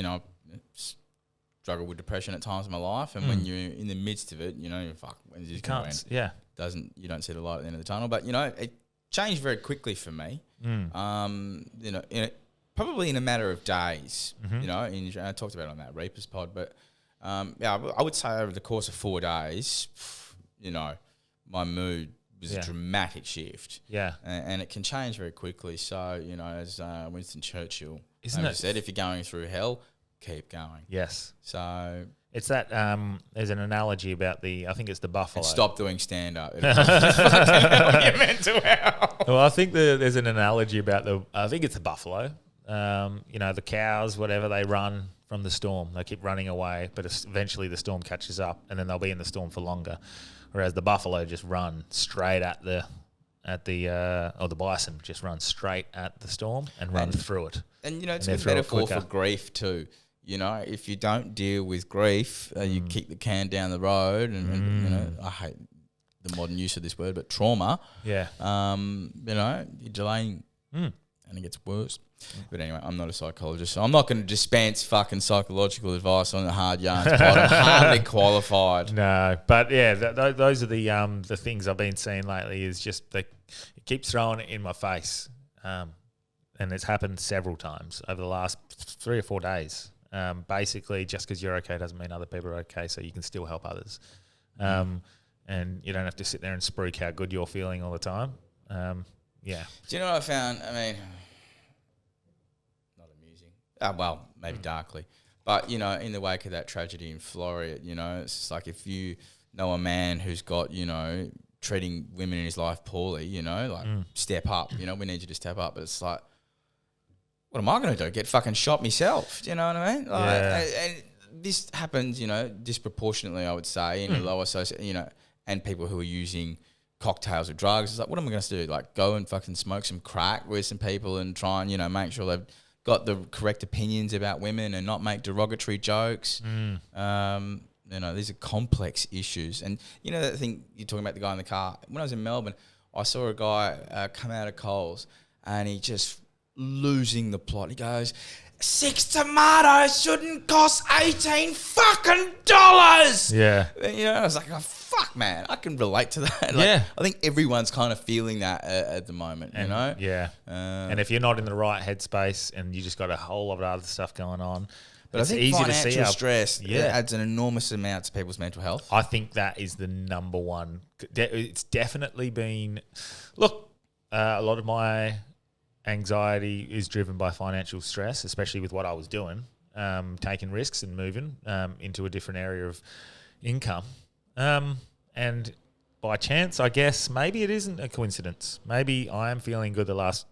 struggle with depression at times in my life, and when you're in the midst of it, fuck, when's this going to end? You don't see the light at the end of the tunnel. But, it changed very quickly for me. Probably in a matter of days, I talked about it on that Reapers pod, but I would say over the course of 4 days, my mood was a dramatic shift. Yeah. And it can change very quickly. So, as Winston Churchill said, if you're going through hell, keep going. Yes. So it's that there's an analogy about I think it's the buffalo. And stop doing stand-up. You're mental health. Well, I think there's an analogy about I think it's the buffalo. The cows, whatever, they run from the storm. They keep running away, but eventually the storm catches up, and then they'll be in the storm for longer. Whereas the buffalo just run straight or the bison just run straight at the storm and run through it. And it's a good metaphor for grief too. you know, if you don't deal with grief, you kick the can down the road, and you know, I hate the modern use of this word, but trauma. Yeah. You know, you're delaying, and it gets worse. But anyway, I'm not a psychologist, so I'm not going to dispense fucking psychological advice on the hard yarns pod. I'm hardly qualified. No, but yeah, those are the things I've been seeing lately. Is just it keeps throwing it in my face, and it's happened several times over the last 3 or 4 days. Basically, just because you're okay doesn't mean other people are okay, so you can still help others, and you don't have to sit there and spruik how good you're feeling all the time. Yeah. Do you know what I found? I mean, not amusing. Well, maybe darkly. But, you know, in the wake of that tragedy in Florida, you know, it's just like if you know a man who's got, you know, treating women in his life poorly, you know, like step up. You know, we need you to step up. But it's like, what am I going to do? Get fucking shot myself? Do you know what I mean? Like, and this happens, you know, disproportionately, I would say, in the lower socio, you know, and people who are using cocktails of drugs. It's like, what am I going to do? Like, go and fucking smoke some crack with some people and try and, you know, make sure they've got the correct opinions about women and not make derogatory jokes. You know, these are complex issues. And, you know, that thing you're talking about, the guy in the car. When I was in Melbourne, I saw a guy come out of Coles and he just losing the plot. He goes, 6 tomatoes shouldn't cost $18 fucking dollars. Yeah. You know, I was like, oh, fuck, man, I can relate to that. Like, Yeah. I think everyone's kind of feeling that at the moment, you know? Yeah. And if you're not in the right headspace and you just got a whole lot of other stuff going on, But it's I think easy financial to see stress Yeah. adds an enormous amount to people's mental health. I think that is the number one. It's definitely been. Look, a lot of my anxiety is driven by financial stress, especially with what I was doing, taking risks and moving into a different area of income. And by chance, I guess, maybe it isn't a coincidence. Maybe I am feeling good the last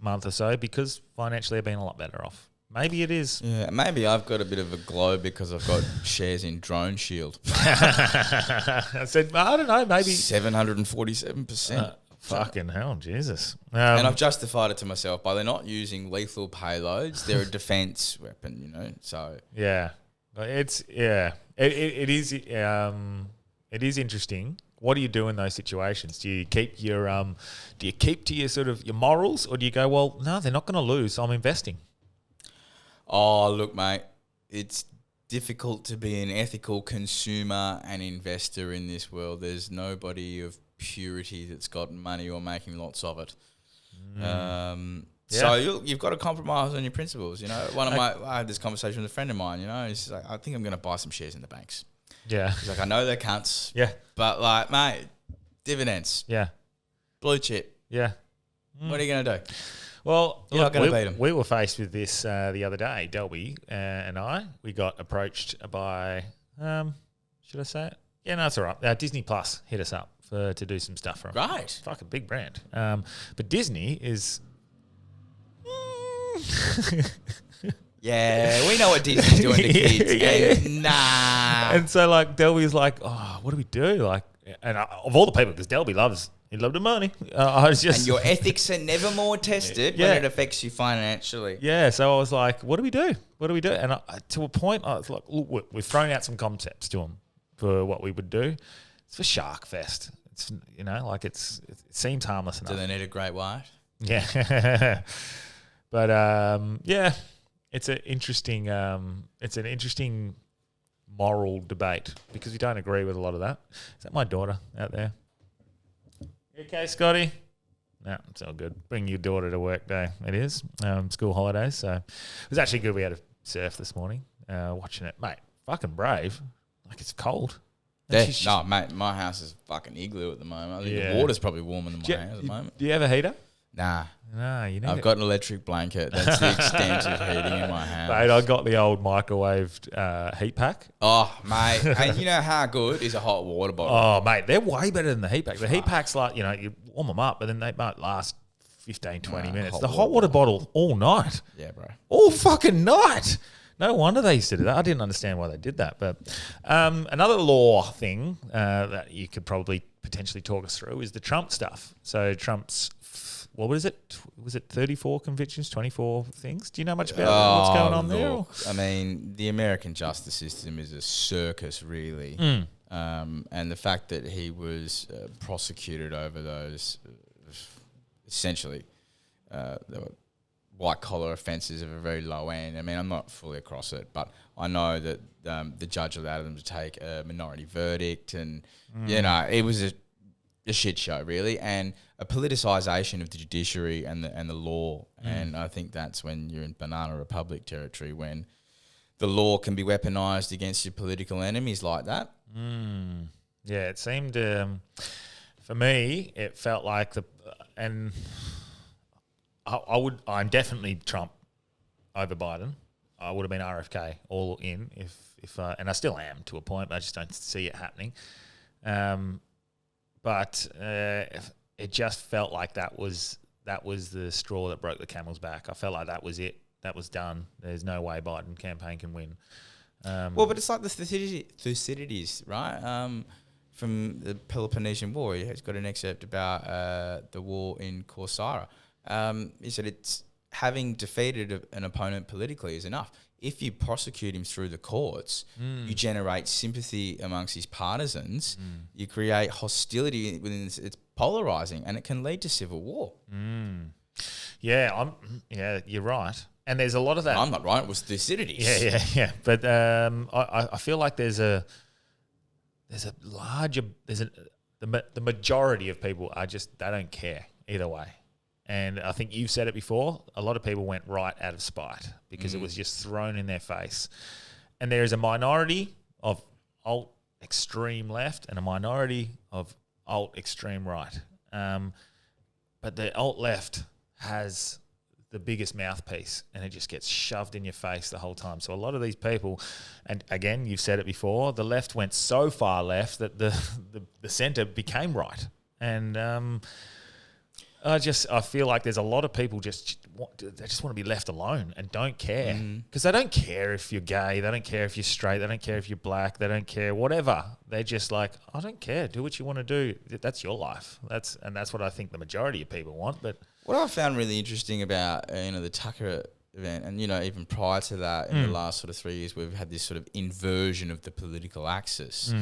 month or so because financially I've been a lot better off. Maybe it is. Yeah, maybe I've got a bit of a glow because I've got shares in Drone Shield. I said, I don't know, maybe 747%. fucking hell, Jesus. And I've justified it to myself by they're not using lethal payloads. They're a defense weapon, you know. So yeah, it is interesting. What do you do in those situations? Do you keep to your sort of your morals, or do you go, well, no, they're not going to lose, so I'm investing? Oh, look, mate, it's difficult to be an ethical consumer and investor in this world. There's nobody of purity that's got money or making lots of it. So you've got to compromise on your principles. You know, I had this conversation with a friend of mine. You know, he's like, I think I'm going to buy some shares in the banks. Yeah, He's like, I know they're cunts. yeah, But like, mate, dividends, yeah, blue chip. yeah. What are you going to do? Well, You're not gonna beat 'em. We were faced with this the other day, Delby and I. We got approached by, should I say it? Yeah, no, it's all right. Disney Plus hit us up to do some stuff for them. Right. Fucking big brand. But Disney is... Yeah, we know what Disney's doing to kids. Yeah. And nah. And so, like, Delby's like, oh, what do we do? Like, and of all the people, because Delby he loved the money. I was just... And your ethics are never more tested Yeah. when it affects you financially. Yeah, so I was like, what do we do? What do we do? And to a point, I was like, look, we've thrown out some concepts to them for what we would do. It's for Shark Fest. It's, you know, like it seems harmless enough. Do they need a great white? Yeah. But, yeah, it's an interesting moral debate because we don't agree with a lot of that. Is that my daughter out there? You okay, Scotty? No, it's all good. Bring your daughter to work day. It is. School holidays. So it was actually good. We had a surf this morning, watching it. Mate, fucking brave. Like, it's cold. Yeah. No, mate, my house is fucking igloo at the moment. I think the water's probably warmer than my house at the moment. Do you have a heater? Nah. No, you need I've got an electric blanket. That's the extent of heating in my house. Mate, I got the old microwaved heat pack. Oh, mate. And you know how good is a hot water bottle? Oh, mate, they're way better than the heat pack. The heat pack's like, you know, you warm them up, but then they might last 15, 20 minutes. The hot water bottle all night. Yeah, bro. All fucking night. No wonder they used to do that. I didn't understand why they did that. But another law thing that you could probably potentially talk us through is the Trump stuff. So Trump's, what was it? Was it 34 convictions, 24 things? Do you know much about what's going on there? Look, I mean, the American justice system is a circus, really. And the fact that he was prosecuted over those, essentially, they were white-collar offences of a very low end. I mean, I'm not fully across it, but I know that the judge allowed them to take a minority verdict and, it was a shit show, really, and a politicisation of the judiciary and the law. And I think that's when you're in Banana Republic territory, when the law can be weaponised against your political enemies like that. Yeah, it seemed, for me, it felt like I'm definitely Trump over Biden. I would have been RFK all in if and I still am to a point, but I just don't see it happening. But it just felt like that was the straw that broke the camel's back. I felt like that was it. That was done. There's no way Biden campaign can win. Well, but it's like the Thucydides, right? From the Peloponnesian War. He's got an excerpt about the war in Corcyra. He said it's having defeated an opponent politically is enough. If you prosecute him through the courts, you generate sympathy amongst his partisans. You create hostility within it's polarizing, and it can lead to civil war. Yeah, you're right. And there's a lot of that. I'm not right. It was Thucydides. Yeah. But I feel like the majority of people are just, they don't care either way. And I think you've said it before, a lot of people went right out of spite because it was just thrown in their face. And there is a minority of alt extreme left and a minority of alt extreme right. But the alt left has the biggest mouthpiece and it just gets shoved in your face the whole time. So a lot of these people, and again, you've said it before, the left went so far left that the centre became right. And I feel like there's a lot of people they just want to be left alone and don't care because they don't care if you're gay, they don't care if you're straight, they don't care if you're black, they don't care whatever. They're just like, I don't care. Do what you want to do. That's your life. That's what I think the majority of people want. But what I found really interesting about the Tucker event, and even prior to that, in the last sort of 3 years, we've had this sort of inversion of the political axis.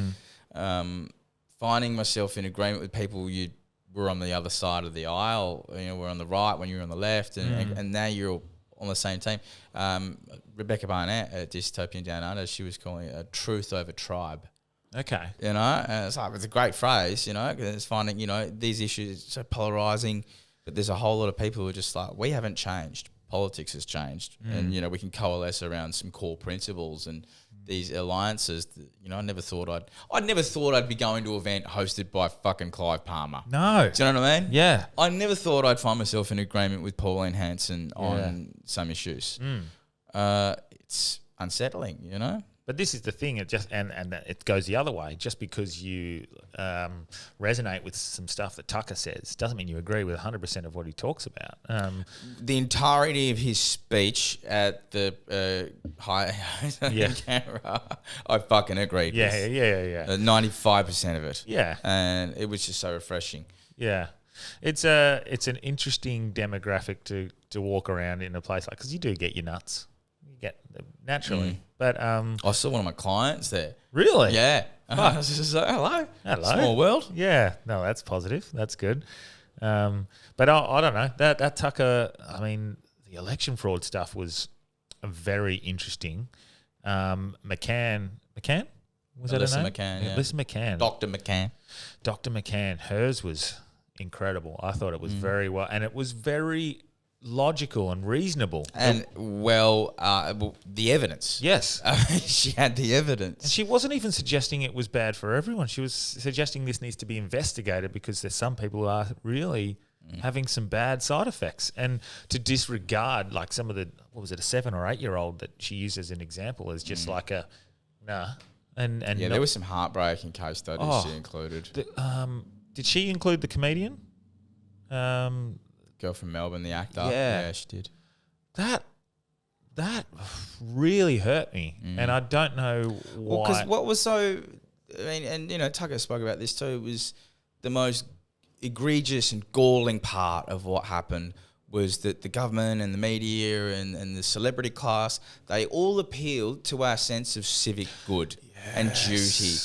Finding myself in agreement with people we're on the other side of the aisle. We're on the right when you're on the left, and now you're on the same team. Rebecca Barnett at Dystopian Down Under, she was calling it a truth over tribe. okay, And it's a great phrase, 'cause it's finding, these issues are so polarizing, but there's a whole lot of people who are just like, we haven't changed. Politics has changed, and we can coalesce around some core principles and these alliances. I never thought I'd be going to an event hosted by fucking Clive Palmer. no, Do you know what I mean? yeah, I never thought I'd find myself in agreement with Pauline Hanson on some issues. It's unsettling, But this is the thing. It just and it goes the other way. Just because you resonate with some stuff that Tucker says doesn't mean you agree with 100% of what he talks about. The entirety of his speech at the high camera, I fucking agreed. Yeah. 95% of it. Yeah. And it was just so refreshing. Yeah, it's an interesting demographic to walk around in a place like, because you do get your nuts, you get them naturally. But I saw one of my clients there. really, Yeah. I was just like, hello. Hello. Small world. Yeah, no, that's positive. That's good. But I don't know that Tucker. I mean, the election fraud stuff was very interesting. McCann was that her Alyssa name? McCann, yeah. Alyssa McCann. Dr. McCann. Hers was incredible. I thought it was very well, and it was very logical and reasonable. And the evidence. Yes. She had the evidence. And she wasn't even suggesting it was bad for everyone. She was suggesting this needs to be investigated because there's some people who are really having some bad side effects. And to disregard like some of the, what was it, a 7 or 8 year old that she used as an example is just like a, nah. And Yeah, there were some heartbreaking case studies she included. Did she include the comedian? Girl from Melbourne, the actor. Yeah. Yeah, she did. That that really hurt me, and I don't know why. Because what was so, I mean, and you know, Tucker spoke about this too, was the most egregious and galling part of what happened was that the government and the media and the celebrity class, they all appealed to our sense of civic good and duty,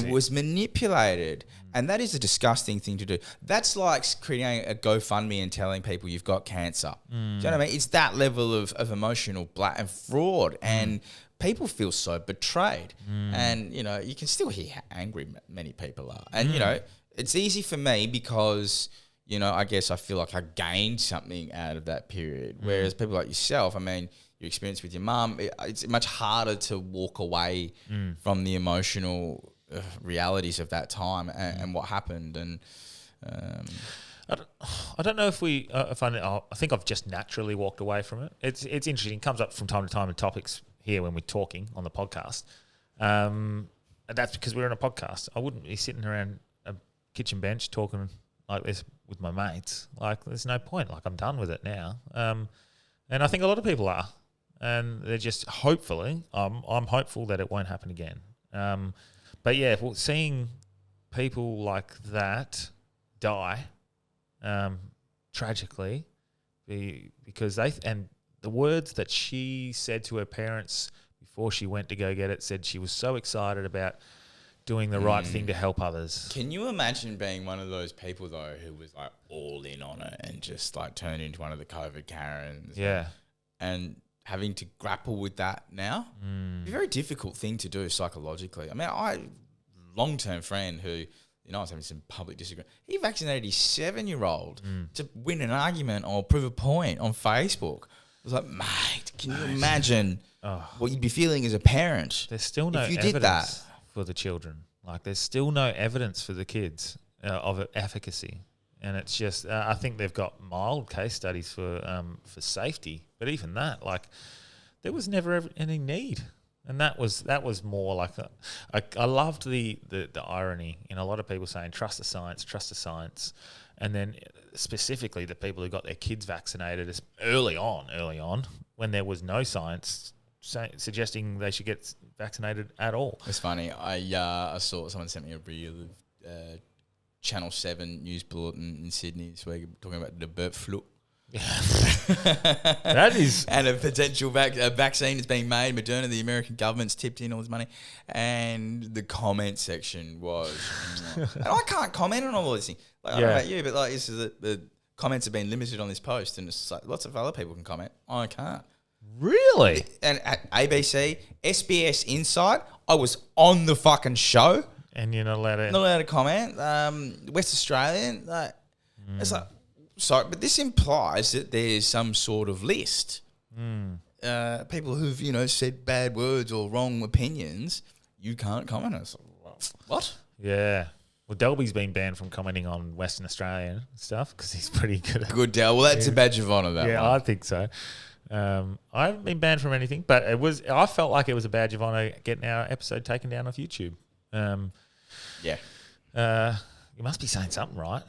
was manipulated. And that is a disgusting thing to do. That's like creating a GoFundMe and telling people you've got cancer. Do you know what I mean? It's that level of emotional and fraud. And people feel so betrayed. And, you know, you can still hear how angry many people are. And, you know, it's easy for me because, you know, I guess I feel like I gained something out of that period. Whereas people like yourself, I mean, your experience with your mum, it's much harder to walk away from the emotional realities of that time and what happened. And I don't know if I think I've just naturally walked away from it. It's interesting. It comes up from time to time in topics here when we're talking on the podcast. And that's because we're on a podcast. I wouldn't be sitting around a kitchen bench talking like this with my mates. Like, there's no point. Like, I'm done with it now. And I think a lot of people are. And they're just hopefully, I'm hopeful that it won't happen again. But yeah, well, seeing people like that die tragically, because and the words that she said to her parents before she went to go get it said she was so excited about doing the right thing to help others. Can you imagine being one of those people though who was like all in on it and just like turned into one of the COVID Karens? Yeah, and having to grapple with that now, it's a very difficult thing to do psychologically. I mean, long-term friend who, you know, I was having some public disagreement. He vaccinated his 7-year-old to win an argument or prove a point on Facebook. I was like, mate, can you imagine what you'd be feeling as a parent? There's still no evidence for the children. Like, there's still no evidence for the kids of efficacy. And it's just, I think they've got mild case studies for safety, but even that, like, there was never any need, and that was more like I loved the irony in a lot of people saying trust the science, and then specifically the people who got their kids vaccinated early on when there was no science suggesting they should get vaccinated at all. It's funny. I saw someone sent me a reel of Channel 7 news bulletin in Sydney this week talking about the bird flu. That is... And a potential vaccine is being made. Moderna, the American government's tipped in all this money. And the comment section was... and I can't comment on all these things. Like, I don't know about you, but like, this is the comments have been limited on this post, and it's like lots of other people can comment. I can't. Really? And at ABC, SBS Insight, I was on the fucking show. And you're not allowed to... Not allowed to comment. West Australian, it's like, sorry, but this implies that there's some sort of list. People who've, you know, said bad words or wrong opinions, you can't comment on. What? Yeah. Well, Delby's been banned from commenting on Western Australian stuff because he's pretty good at it. Good, Del. Well, that's a badge of honour, that one. I think so. I haven't been banned from anything, but I felt like it was a badge of honour getting our episode taken down off YouTube. Yeah. You must be saying something right.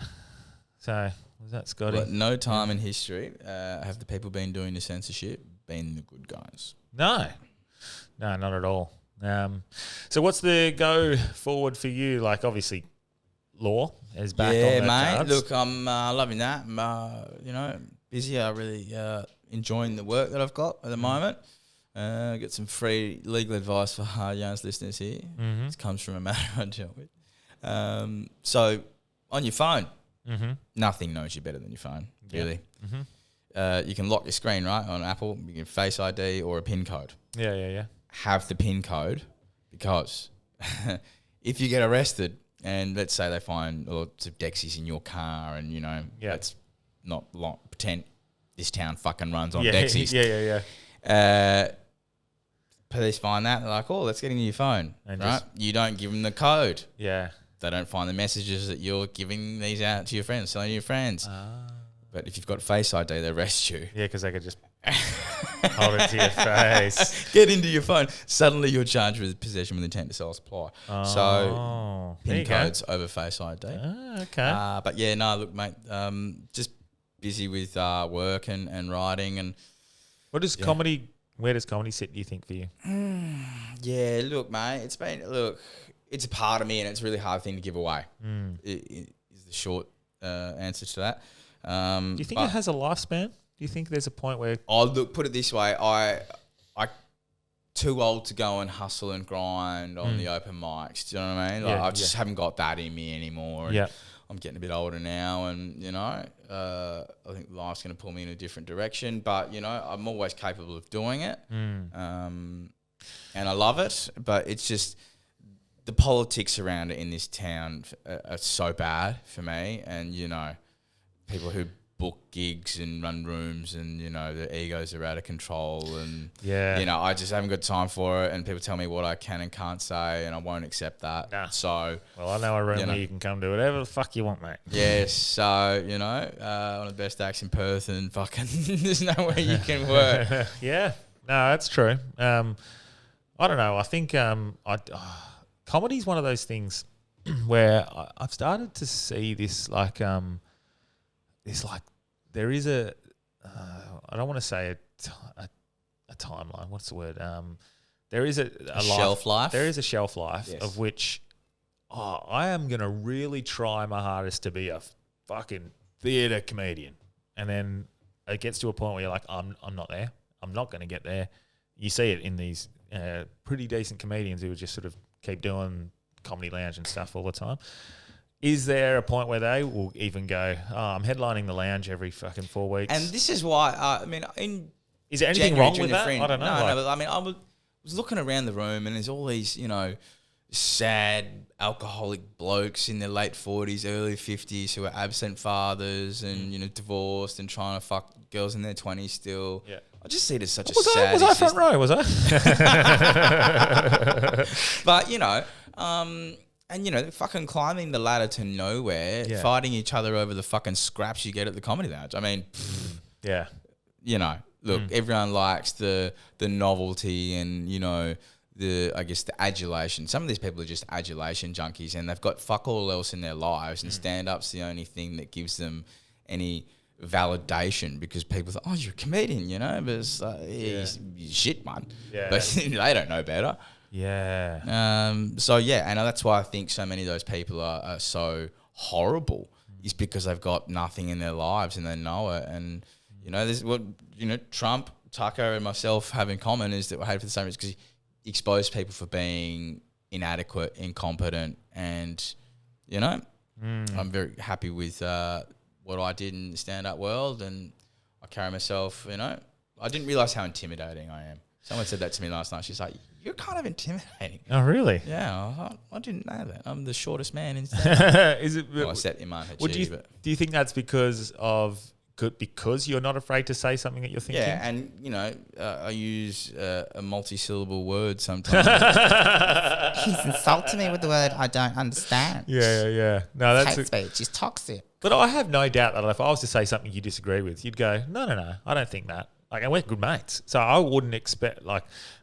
So, was that Scotty? But no time in history have the people been doing the censorship been the good guys. No, not at all. So what's the go forward for you? Like, obviously, law is back on the cards. Look, I'm loving that. I'm, you know, busy. I really enjoying the work that I've got at the moment. Get some free legal advice for Hard Yarns listeners here. This comes from a matter I dealt with. So, on your phone, nothing knows you better than your phone, really. You can lock your screen, right, on Apple. You can Face ID or a PIN code. Yeah. Have the PIN code, because if you get arrested and let's say they find lots of Dexies in your car and, you know, that's not long, pretend this town fucking runs on Dexies. Yeah. Police find that, they're like, oh, let's get into your phone, and right? You don't give them the code. Yeah. They don't find the messages that you're giving these out to your friends, selling to your friends. But if you've got Face ID, they arrest you. Yeah, because they could just hold it to your face. Get into your phone. Suddenly you're charged with possession with intent to sell or supply. So PIN codes over Face ID. Okay. But yeah, no, look, mate, just busy with work and writing. And what does comedy Where does comedy sit, do you think, for you? Yeah, look, mate, it's a part of me, and it's a really hard thing to give away. Is the short answer to that. Do you think it has a lifespan? Do you think there's a point where... Oh, look, put it this way. I too old to go and hustle and grind on the open mics. Do you know what I mean? Like, I just haven't got that in me anymore. And I'm getting a bit older now, and, I think life's going to pull me in a different direction. But, I'm always capable of doing it. And I love it. But it's just the politics around it in this town are so bad for me. And, people who book gigs and run rooms, and the egos are out of control, and I just haven't got time for it, and people tell me what I can and can't say, and I won't accept that. Nah. So I know a room where you can come do whatever the fuck you want, mate. Yes, so one of the best acts in Perth, and fucking there's nowhere you can work. No, that's true. I don't know. I think comedy's one of those things where I've started to see this there is I don't want to say a timeline. What's the word? There is a shelf life. There is a shelf life of which I am going to really try my hardest to be a fucking theatre comedian. And then it gets to a point where you're like, I'm not there. I'm not going to get there. You see it in these pretty decent comedians who just sort of keep doing comedy lounge and stuff all the time. Is there a point where they will even go, I'm headlining the lounge every fucking 4 weeks? And this is why, is there anything January, wrong with that? I don't know. No, but I was looking around the room, and there's all these, sad alcoholic blokes in their late 40s, early 50s who are absent fathers and, divorced and trying to fuck girls in their 20s still. Yeah. I just see it as such a sad... Was I front row, was I? But, and, fucking climbing the ladder to nowhere, fighting each other over the fucking scraps you get at the comedy lounge. I mean, look, everyone likes the novelty and, the adulation. Some of these people are just adulation junkies, and they've got fuck all else in their lives, and stand-up's the only thing that gives them any validation, because people think, oh, you're a comedian, but it's he's shit, man. Yeah. But they don't know better. Yeah. And that's why I think so many of those people are so horrible, is because they've got nothing in their lives and they know it. And, there's what, Trump, Tucker and myself have in common is that we're hated for the same reason, because he exposed people for being inadequate, incompetent, and, I'm very happy with what I did in the stand-up world, and I carry myself, I didn't realise how intimidating I am. Someone said that to me last night. She's like, you're kind of intimidating. Oh, really? Yeah, I didn't know that. I'm the shortest man in stand-up. Is it? Well, I set in my head. Do you think that's because you're not afraid to say something that you're thinking? Yeah, and, I use a multi-syllable word sometimes. He's insulting me with the word I don't understand. Yeah. No, that's hate speech. It's toxic. But I have no doubt that if I was to say something you disagree with, you'd go, no, I don't think that. And we're good mates. So I wouldn't expect,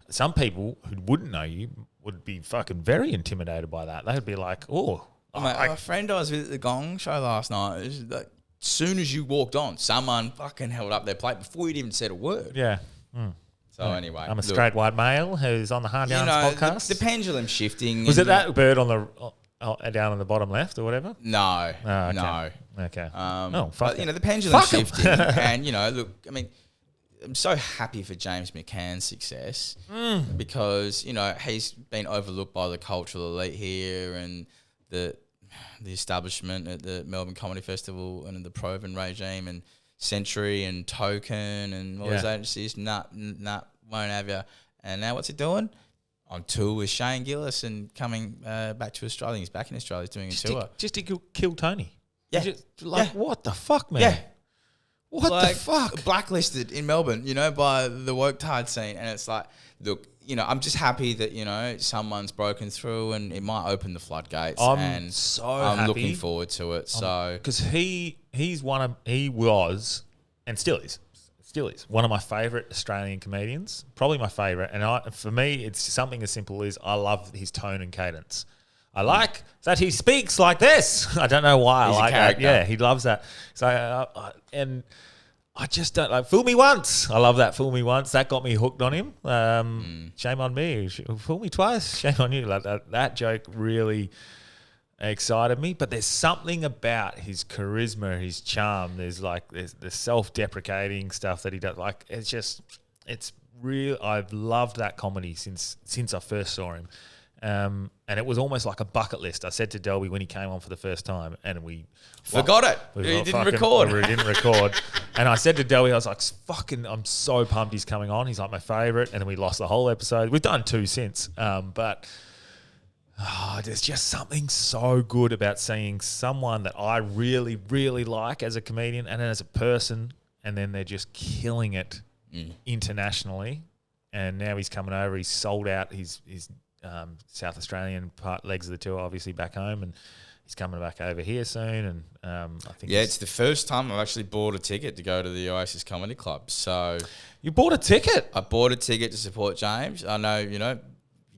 some people who wouldn't know you would be fucking very intimidated by that. They'd be like, a friend I was with at the Gong show last night, as soon as you walked on, someone fucking held up their plate before you'd even said a word. Yeah. So anyway. I'm a straight white male who's on the Hard Yarns podcast. The pendulum shifting. Was it that bird on the down on the bottom left or whatever? No. Oh, okay. No. Okay. But, the pendulum shifting. And, look, I'm so happy for James McCann's success because, he's been overlooked by the cultural elite here and the establishment at the Melbourne Comedy Festival and the Proven regime and Century and Token and all those agencies. Nah, won't have you. And now what's he doing? On tour with Shane Gillis and coming back to Australia. He's back in Australia. He's doing a tour. Just to kill Tony. Yeah. What the fuck, man? Yeah. What the fuck? Blacklisted in Melbourne, by the woke-tard scene. And it's like, look, I'm just happy that, someone's broken through and it might open the floodgates. I'm looking forward to it. Because he was, and still is one of my favourite Australian comedians, probably my favourite. And for me, it's something as simple as I love his tone and cadence. I like that he speaks like this. I don't know why I like that. Yeah, he loves that. So, and I just don't like fool me once. I love that fool me once. That got me hooked on him. Shame on me. Fool me twice. Shame on you. Like that joke really excited me. But there's something about his charisma, his charm. There's the self-deprecating stuff that he does. Like it's real. I've loved that comedy since I first saw him. And it was almost like a bucket list. I said to Delby when he came on for the first time, and we forgot it. We didn't record. We didn't record. And I said to Delby, I was like, I'm so pumped he's coming on. He's like my favourite. And then we lost the whole episode. We've done 2 since. But there's just something so good about seeing someone that I really, really like as a comedian and as a person, and then they're just killing it internationally. And now he's coming over. He's sold out his South Australian legs of the tour, obviously back home, and he's coming back over here soon. And I think it's the first time I've actually bought a ticket to go to the Oasis Comedy Club. So you bought a ticket? I bought a ticket to support James. I know, he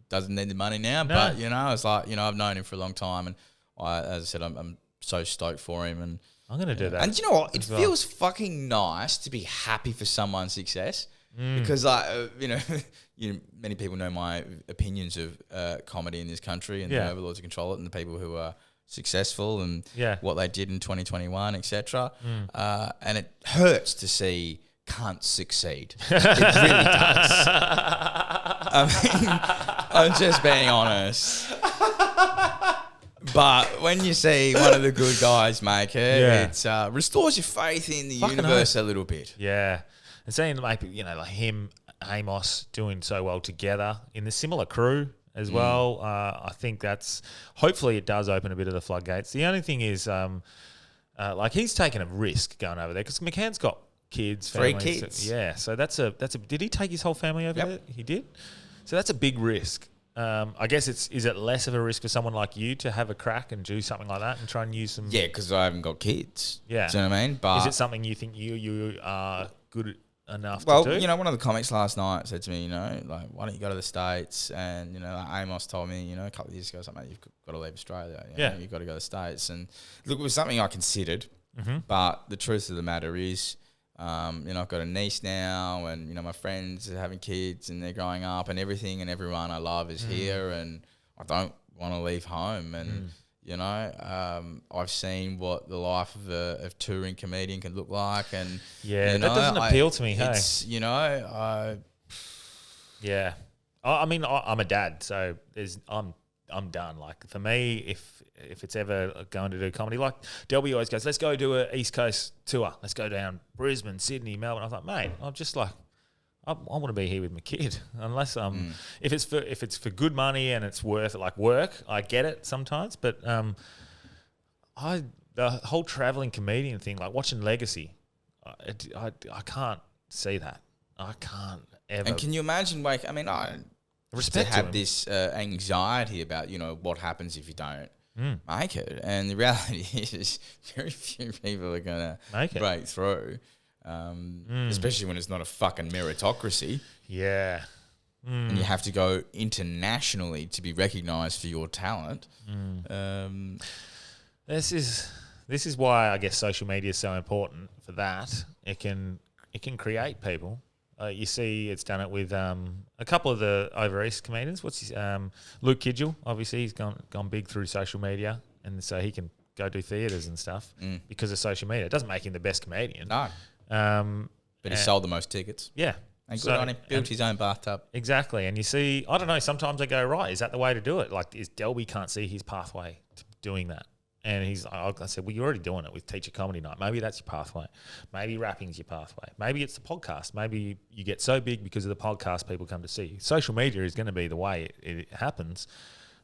doesn't need the money now, but it's like, I've known him for a long time, and as I said, I'm so stoked for him, and I'm going to do that. And you know what? It feels fucking nice to be happy for someone's success. Because many people know my opinions of comedy in this country and the overlords who control it and the people who are successul and what they did in 2021, etc. And it hurts to see cunts succeed. It really does. I'm just being honest. But when you see one of the good guys make it, it restores your faith in the universe a little bit. Yeah. And seeing like him, Amos doing so well together in the similar crew as well, I think hopefully it does open a bit of the floodgates. The only thing is, he's taken a risk going over there because McCann's got kids, 3 family, kids. So that's a. Did he take his whole family over there? He did. So that's a big risk. I guess is it less of a risk for someone like you to have a crack and do something like that and try and use some? Yeah, because I haven't got kids. Yeah, do you know what I mean? But is it something you think you are good enough to do? One of the comics last night said to me, why don't you go to the States? And, Amos told me, a couple of years ago, something, you've got to leave Australia. You've got to go to the States. And look, it was something I considered, but the truth of the matter is, I've got a niece now, and, my friends are having kids and they're growing up, and everything and everyone I love is here, and I don't want to leave home. And, I've seen what the life of a touring comedian can look like, and that doesn't appeal to me. It's, yeah. I mean, I'm a dad, so I'm done. Like for me, if it's ever going to do comedy, like Delby always goes, let's go do a East Coast tour. Let's go down Brisbane, Sydney, Melbourne. I was like, mate, I'm just like, I want to be here with my kid. Unless if it's for good money and it's worth it, like work, I get it sometimes. But the whole traveling comedian thing, like watching Legacy, I can't see that. I can't ever. And can you imagine? I respect to have this anxiety about what happens if you don't make it, and the reality is very few people are gonna break through. Especially when it's not a fucking meritocracy. Yeah. And you have to go internationally to be recognised for your talent. This is why I guess social media is so important for that. It can create people. You see, it's done it with a couple of the over east comedians. What's his Luke Kidgel? Obviously, he's gone big through social media, and so he can go do theatres and stuff because of social media. It doesn't make him the best comedian. No. But he sold the most tickets. Yeah. And good on him. Built his own bathtub. Exactly. And you see, I don't know, sometimes I go, right, is that the way to do it? Like, Delby can't see his pathway to doing that. And I said, well, you're already doing it with Teacher Comedy Night. Maybe that's your pathway. Maybe rapping's your pathway. Maybe it's the podcast. Maybe you get so big because of the podcast, people come to see you. Social media is going to be the way it happens.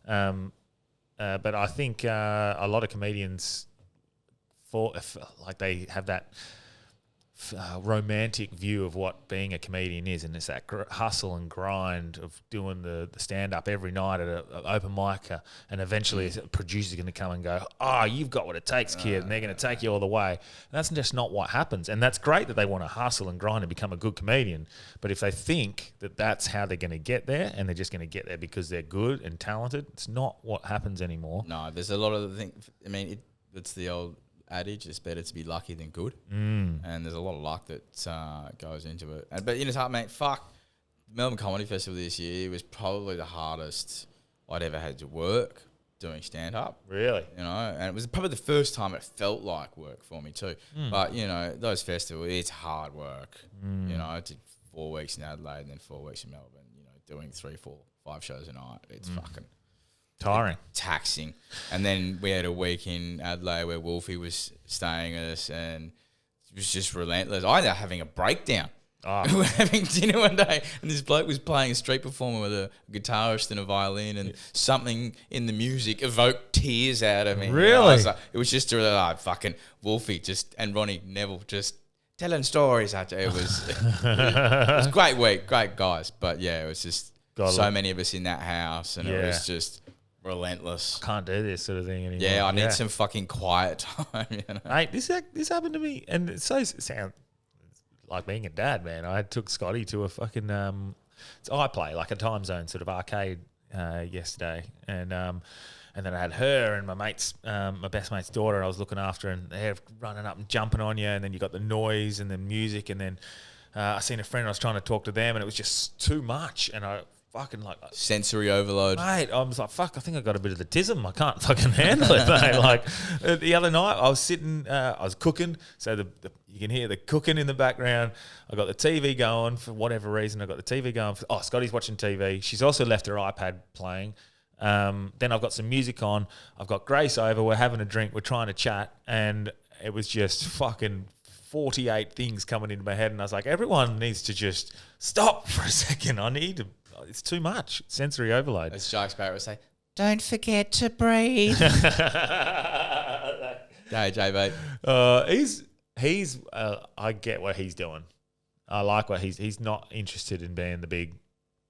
But I think a lot of comedians, they have that romantic view of what being a comedian is, and it's that hustle and grind of doing the stand-up every night at an open mic, and eventually a producer's going to come and go, you've got what it takes, kid, and they're going to take you all the way. And that's just not what happens. And that's great that they want to hustle and grind and become a good comedian, but if they think that that's how they're going to get there, and they're just going to get there because they're good and talented, it's not what happens anymore. No, there's a lot of the things. I mean, it's the old adage, it's better to be lucky than good. And there's a lot of luck that goes into it. But in his heart, mate, fuck, Melbourne Comedy Festival this year was probably the hardest I'd ever had to work doing stand-up. Really? You know, and it was probably the first time it felt like work for me too. But, you know, those festivals, it's hard work. You know, I did 4 weeks in Adelaide and then 4 weeks in Melbourne, you know, doing 3, 4, 5 shows a night. It's fucking Tiring. taxing. And then we had a week in Adelaide where Wolfie was staying with us and it was just relentless. I ended up having a breakdown. We were having dinner one day and this bloke was playing a street performer with a guitarist and a violin and something in the music evoked tears out of me. Really? You know, I was like, it was just fucking Wolfie and Ronnie Neville just telling stories. It was great week, great guys. But yeah, it was just many of us in that house and it was just relentless. Can't do this sort of thing anymore. Yeah, I need some fucking quiet time. You know? Mate, this happened to me, and it sounds like being a dad, man. I took Scotty to a fucking it's iPlay, like a time zone sort of arcade yesterday, and then I had her and my best mate's daughter. I was looking after, and they're running up and jumping on you, and then you got the noise and the music, and then I seen a friend. I was trying to talk to them, and it was just too much, and I fucking like sensory overload. Mate, I was like, fuck, I think I got a bit of the tism. I can't fucking handle it, mate. Like the other night, I was sitting, I was cooking, so you can hear the cooking in the background. I got the TV going for whatever reason. I got the TV going. Scotty's watching TV. She's also left her iPad playing. Then I've got some music on. I've got Grace over. We're having a drink. We're trying to chat, and it was just fucking 48 things coming into my head, and I was like, everyone needs to just stop for a second. It's too much. Sensory overload. As Shark Sparrow would say, don't forget to breathe. Hey, J-Bait. He's I get what he's doing. I like what he's not interested in being the big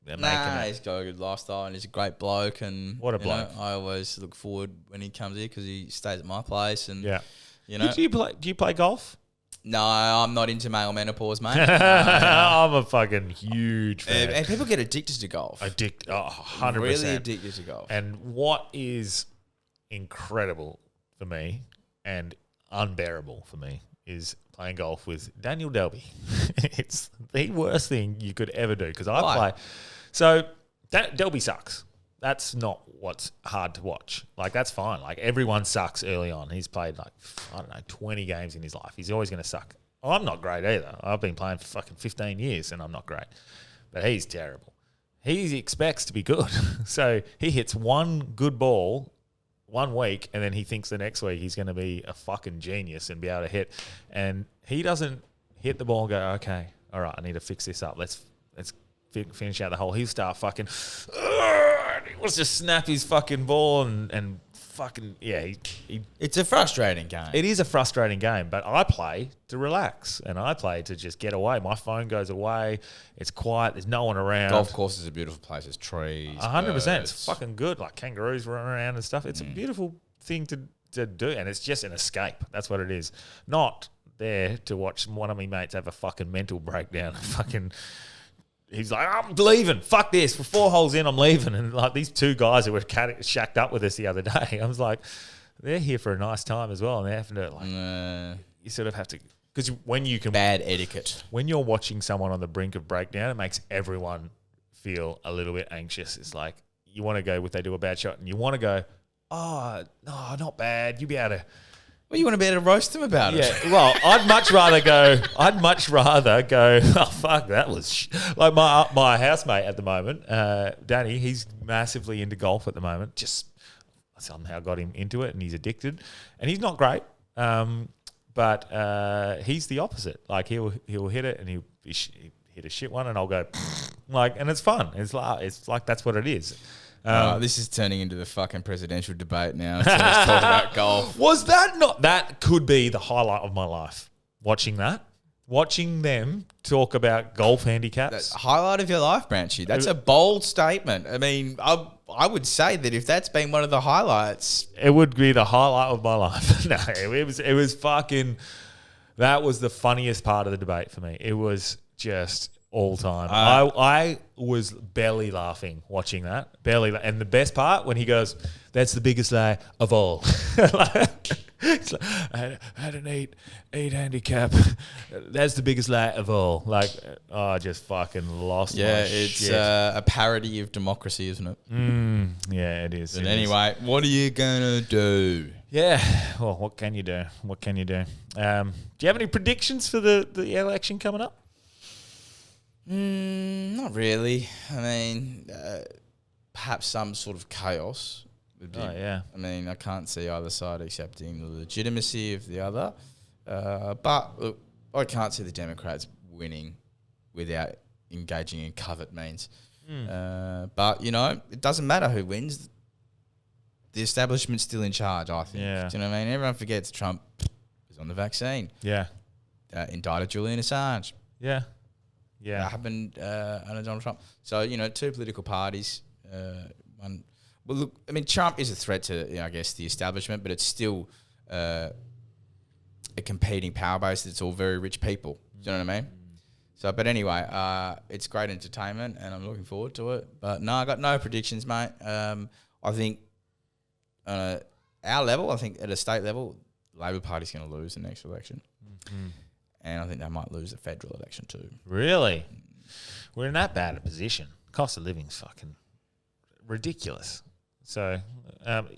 making it. He's got a good lifestyle and he's a great bloke. And what a bloke. I always look forward when he comes here because he stays at my place. And you know, do you play golf? No, I'm not into male menopause, mate. I'm a fucking huge fan. And people get addicted to golf. 100%. Really addicted to golf. And what is incredible for me and unbearable for me is playing golf with Daniel Delby. It's the worst thing you could ever do because I play. So Delby sucks. That's not what's hard to watch. Like, that's fine. Like, everyone sucks early on. He's played, 20 games in his life. He's always going to suck. I'm not great either. I've been playing for fucking 15 years and I'm not great. But he's terrible. He expects to be good. So he hits one good ball 1 week and then he thinks the next week he's going to be a fucking genius and be able to hit. And he doesn't hit the ball and go, okay, all right, I need to fix this up. Let's finish out the hole. He'll start fucking... He wants to snap his fucking ball and fucking... Yeah, it's a frustrating game. It is a frustrating game, but I play to relax and I play to just get away. My phone goes away. It's quiet. There's no one around. Golf course is a beautiful place. There's trees. 100%. It's fucking good. Like kangaroos running around and stuff. It's a beautiful thing to do, and it's just an escape. That's what it is. Not there to watch one of my mates have a fucking mental breakdown. Fucking... He's like, I'm leaving. Fuck this. For 4 holes in, I'm leaving. And like these 2 guys who were shacked up with us the other day, I was like, they're here for a nice time as well. And they're having to you sort of have to, because when you can... Bad etiquette. When you're watching someone on the brink of breakdown, it makes everyone feel a little bit anxious. It's like, you want to go with they do a bad shot and you want to go, oh, no, not bad. You'll be able to... Well, you want to be able to roast them about it. Yeah, well, I'd much rather go, oh, fuck, that was... Like my housemate at the moment, Danny, he's massively into golf at the moment. Just somehow got him into it and he's addicted. And he's not great, but he's the opposite. Like, he'll hit it and he'll hit a shit one and I'll go, and it's fun. It's like that's what it is. This is turning into the fucking presidential debate now. So let's talk about golf. Was that not... That could be the highlight of my life, watching that. Watching them talk about golf handicaps. That's the highlight of your life, Branchy. That's a bold statement. I mean, I would say that if that's been one of the highlights... It would be the highlight of my life. No, it was fucking... That was the funniest part of the debate for me. It was just... all time. I was barely laughing watching that. And the best part when he goes, "That's the biggest lie of all." It's like, I had an eight handicap. That's the biggest lie of all. Like, I just fucking lost my it's shit. a parody of democracy, isn't it? Yeah, it is. But anyway, what are you gonna do? Yeah. Well, what can you do? Do you have any predictions for the election coming up? Not really. I mean, perhaps some sort of chaos. Oh, yeah. I mean, I can't see either side accepting the legitimacy of the other. But look, I can't see the Democrats winning without engaging in covert means. But, it doesn't matter who wins. The establishment's still in charge, I think. Yeah. Do you know what I mean? Everyone forgets Trump was on the vaccine. Yeah. Indicted Julian Assange. Yeah. That happened under Donald Trump. So, two political parties. One. Well, look, I mean, Trump is a threat to, I guess, the establishment, but it's still a competing power base that's all very rich people. Do you know what I mean? So, but anyway, it's great entertainment, and I'm looking forward to it. But no, I got no predictions, mate. I think on our level, I think at a state level, the Labor Party's going to lose the next election. And I think they might lose the federal election too. Really? We're in that bad a position. Cost of living's fucking ridiculous. So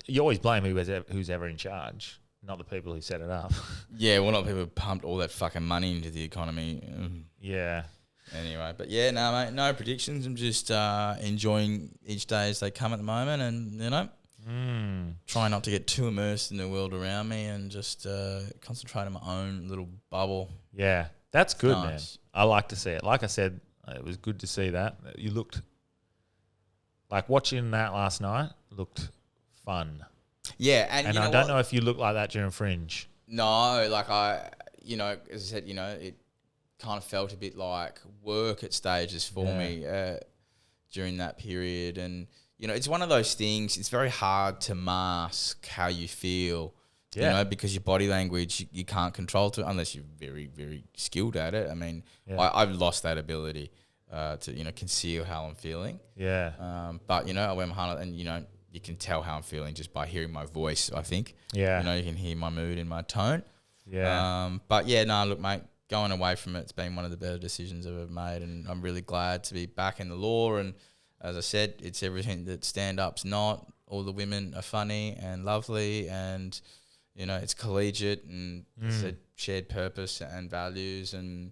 you always blame who's ever in charge, not the people who set it up. Yeah, well, not people who pumped all that fucking money into the economy. Yeah. Anyway, but yeah, no, mate, no predictions. I'm just enjoying each day as they come at the moment, and trying not to get too immersed in the world around me, and just concentrate on my own little bubble. Yeah, that's good, Nice. man. I like to see it. Like I said, it was good to see that. You looked like watching that last night looked fun. Yeah, and I don't know if you look like that during Fringe. No, like as I said, it kind of felt a bit like work at stages for me during that period. And, it's one of those things, it's very hard to mask how you feel, because your body language, you can't control to it unless you're very, very skilled at it. I mean, I've lost that ability to, conceal how I'm feeling. Yeah. But, I went behind it and, you can tell how I'm feeling just by hearing my voice, I think. Yeah. You can hear my mood and my tone. Yeah. But yeah, no, look, mate, going away from it's been one of the better decisions I've ever made, and I'm really glad to be back in the law. And as I said, it's everything that stand-up's not. All the women are funny and lovely, and it's collegiate, and it's a shared purpose and values, and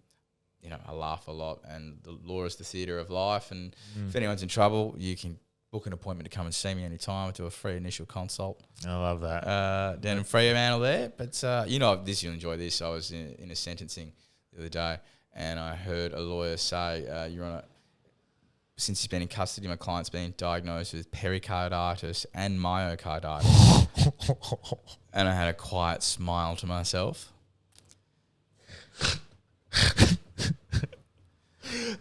I laugh a lot. And the law is the theatre of life. And if anyone's in trouble, you can book an appointment to come and see me anytime, do a free initial consult. I love that. Down in Fremantle there. But, you'll enjoy this. I was in a sentencing the other day, and I heard a lawyer say, since he's been in custody, my client's been diagnosed with pericarditis and myocarditis. And I had a quiet smile to myself.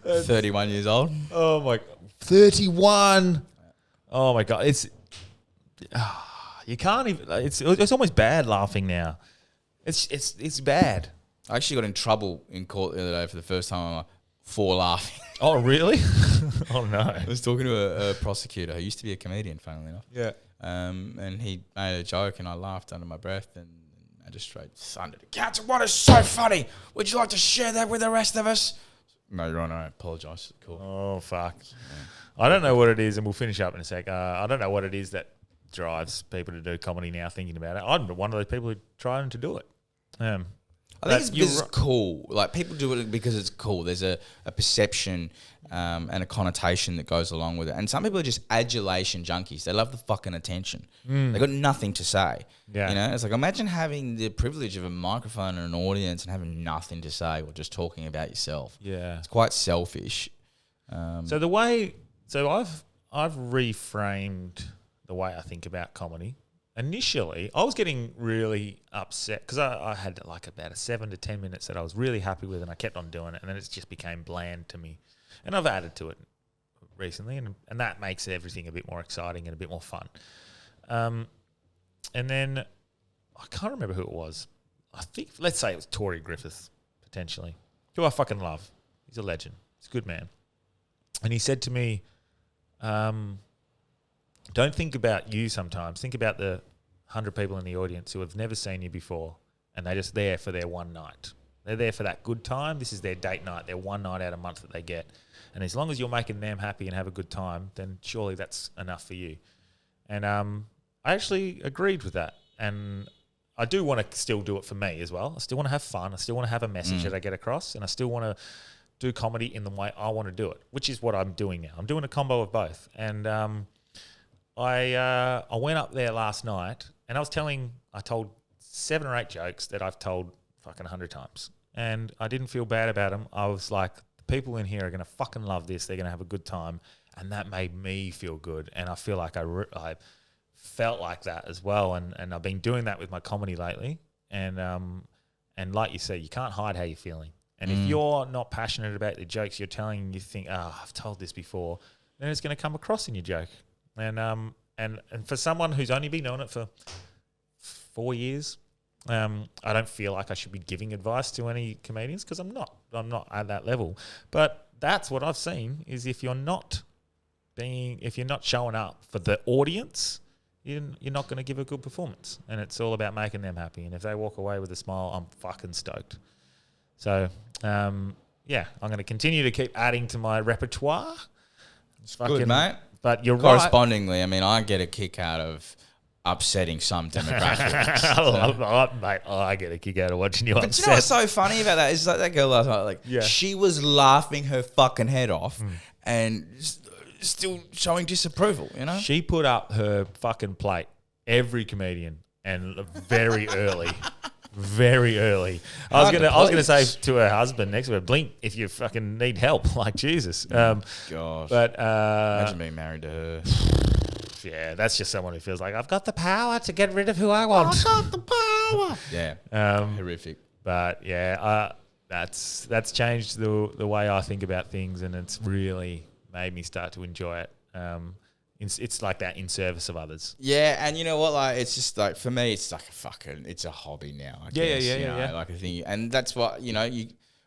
31 years old. Oh, my God. 31. Oh, my God. You can't even, it's almost bad laughing now. It's bad. I actually got in trouble in court the other day for the first time for laughing. Oh, really? Oh, no. I was talking to a prosecutor who used to be a comedian, funnily enough. Yeah. And he made a joke, and I laughed under my breath, and the magistrate thundered, "Counsel, what is so funny? Would you like to share that with the rest of us?" No, Your Honour, I apologise. Cool. Oh, fuck. I don't know what it is, and we'll finish up in a sec. I don't know what it is that drives people to do comedy now thinking about it. I'm one of those people who trying to do it. I think it's because it's cool. Like, people do it because it's cool. There's a perception and a connotation that goes along with it. And some people are just adulation junkies. They love the fucking attention. They got nothing to say. Yeah. It's like, imagine having the privilege of a microphone and an audience and having nothing to say or just talking about yourself. Yeah. It's quite selfish. So I've reframed the way I think about comedy. Initially, I was getting really upset because I had like about 7 to 10 minutes that I was really happy with, and I kept on doing it, and then it just became bland to me. And I've added to it recently, and that makes everything a bit more exciting and a bit more fun. And then I can't remember who it was. I think, let's say it was Tory Griffith, potentially, who I fucking love. He's a legend. He's a good man. And he said to me, don't think about you sometimes. Think about the 100 people in the audience who have never seen you before, and they're just there for their one night. They're there for that good time. This is their date night, their one night out of a month that they get. And as long as you're making them happy and have a good time, then surely that's enough for you. And I actually agreed with that. And I do want to still do it for me as well. I still want to have fun. I still want to have a message that I get across, and I still want to do comedy in the way I want to do it, which is what I'm doing now. I'm doing a combo of both. And I went up there last night, and I told 7 or 8 jokes that I've told fucking 100 times. And I didn't feel bad about them. I was like, the people in here are going to fucking love this. They're going to have a good time. And that made me feel good. And I feel like I felt like that as well. And I've been doing that with my comedy lately. And like you said, you can't hide how you're feeling. And if you're not passionate about the jokes you're telling, and you think, I've told this before, then it's going to come across in your joke. And for someone who's only been doing it for 4 years, I don't feel like I should be giving advice to any comedians, because I'm not at that level. But that's what I've seen, is if you're not showing up for the audience, you're not going to give a good performance. And it's all about making them happy. And if they walk away with a smile, I'm fucking stoked. So, I'm going to continue to keep adding to my repertoire. Good, mate. But you're correspondingly, I mean, I get a kick out of upsetting some demographics. I get a kick out of watching you upset. But you know what's so funny about that is like that girl last night, she was laughing her fucking head off and still showing disapproval, you know? She put up her fucking plate, every comedian, and very early. Very early. I was gonna say to her husband next to her, blink if you fucking need help. Like, Jesus. Gosh. But imagine being married to her. Yeah, that's just someone who feels like, I've got the power to get rid of who I want. I've got the power. Yeah. Horrific. But yeah, that's changed the way I think about things, and it's really made me start to enjoy it. It's like that in service of others. Yeah, and you know what? Like, it's just like, for me, it's like it's a hobby now. I guess, yeah. Like a thing, and that's what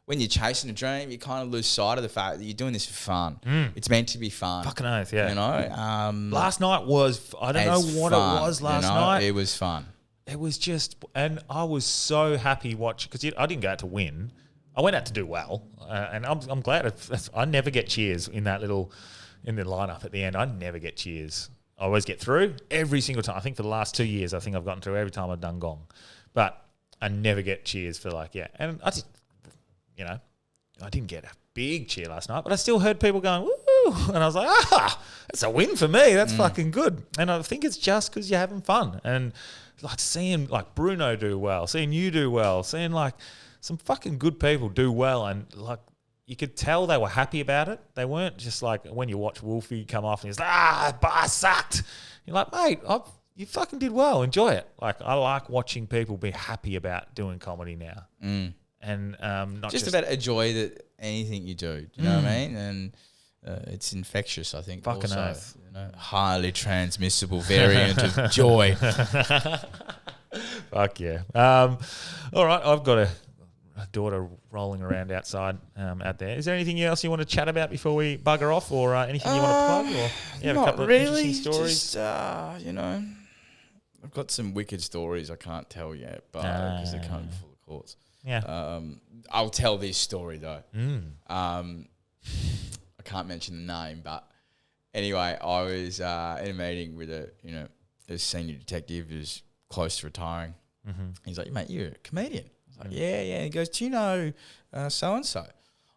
when you're chasing a dream, you kind of lose sight of the fact that you're doing this for fun. It's meant to be fun. Fucking oath, yeah. You know, last night was, I don't know what fun, it was last night. It was fun. It was just, and I was so happy watching, because I didn't go out to win. I went out to do well, and I'm glad. I never get cheers in the lineup at the end. I never get cheers. I always get through every single time. I think for the last 2 years, I think I've gotten through every time I've done gong, but I never get cheers for And I just, I didn't get a big cheer last night, but I still heard people going, woo, and I was like, that's a win for me. That's fucking good. And I think it's just because you're having fun, and like seeing like Bruno do well, seeing you do well, seeing like some fucking good people do well, and like, you could tell they were happy about it. They weren't just like when you watch Wolfie come off and he's like, I sucked. You're like, mate, you fucking did well. Enjoy it. Like, I like watching people be happy about doing comedy now. And not just about enjoy anything you do. Do you know what I mean? And it's infectious, I think. Fucking also, oath. Highly transmissible variant of joy. Fuck yeah. All right, I've got a daughter rolling around outside out there. Is there anything else you want to chat about before we bugger off, or anything you want to plug? Or you have a couple of interesting stories? Just, I've got some wicked stories I can't tell yet, but because they're kind of full of courts. Yeah. I'll tell this story though. I can't mention the name, but anyway, I was in a meeting with a senior detective who's close to retiring. He's like, mate, you're a comedian. I was like, yeah. He goes, do you know so-and-so?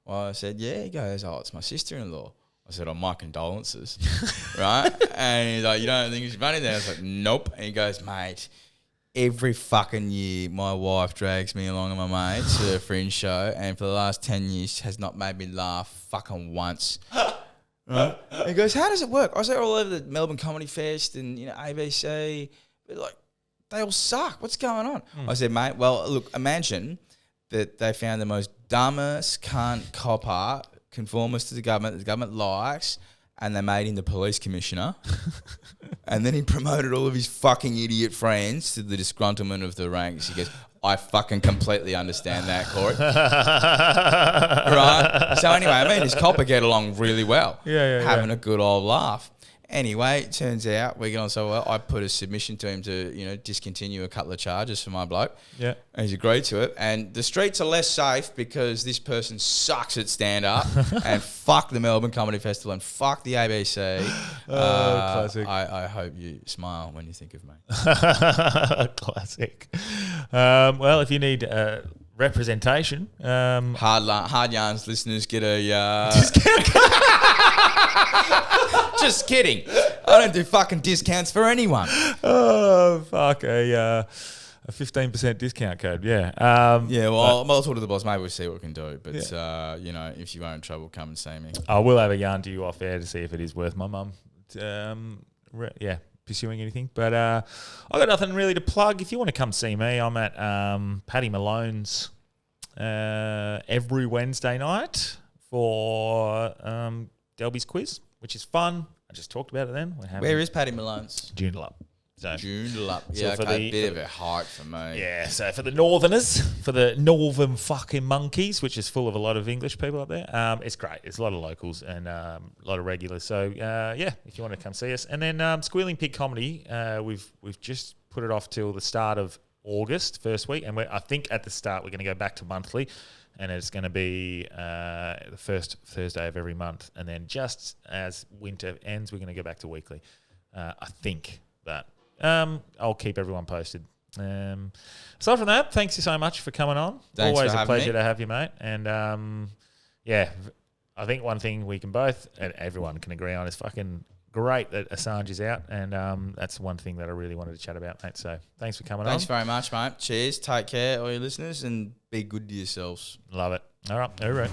Well, I said, yeah. He goes, oh, it's my sister-in-law. I said, oh, my condolences, right? And he's like, you don't think it's funny then? I was like, nope. And he goes, mate, every fucking year my wife drags me along with my mates to a fringe show, and for the last 10 years has not made me laugh fucking once. Right? And he goes, how does it work? I was there all over the Melbourne Comedy Fest and, ABC. But like, they all suck. What's going on? I said, mate, well, look, imagine that they found the most dumbest cunt copper, conformist to the government likes, and they made him the police commissioner. And then he promoted all of his fucking idiot friends to the disgruntlement of the ranks. He goes, I fucking completely understand that, Corey. Right? So anyway, I mean, his copper get along really well. Having a good old laugh. Anyway, it turns out we get on so well. I put a submission to him to, discontinue a couple of charges for my bloke. Yeah. And he's agreed to it. And the streets are less safe because this person sucks at stand-up and fuck the Melbourne Comedy Festival and fuck the ABC. Classic. I hope you smile when you think of me. Classic. Well, if you need representation... Hard Yarns listeners get a... Just kidding. I don't do fucking discounts for anyone. Oh, fuck. A 15% discount code, yeah. I'll talk to the boss. Maybe we'll see what we can do. But, if you are in trouble, come and see me. I will have a yarn to you off air to see if it is worth my mum, pursuing anything. But I've got nothing really to plug. If you want to come see me, I'm at Paddy Malone's every Wednesday night for Delby's quiz, which is fun. I just talked about it then. Where is Paddy Malone's? Joondalup. Joondalup. So Yeah, for okay, the- a bit of a hike for me. Yeah, so for the northerners, for the northern fucking monkeys, which is full of a lot of English people up there, it's great. It's a lot of locals and a lot of regulars. So, if you want to come see us. And then Squealing Pig Comedy, we've just put it off till the start of August, first week. And I think at the start we're going to go back to monthly. And it's going to be the first Thursday of every month. And then just as winter ends, we're going to go back to weekly. I think that. I'll keep everyone posted. Aside from that, thanks you so much for coming on. Thanks Always for a having pleasure me. to have you, mate. And I think one thing we can both, and everyone can agree on, is fucking great that Assange is out. And that's one thing that I really wanted to chat about, mate. So thanks for coming Thanks on. very much, mate. Cheers. Take care, all your listeners, and be good to yourselves. Love it. All right.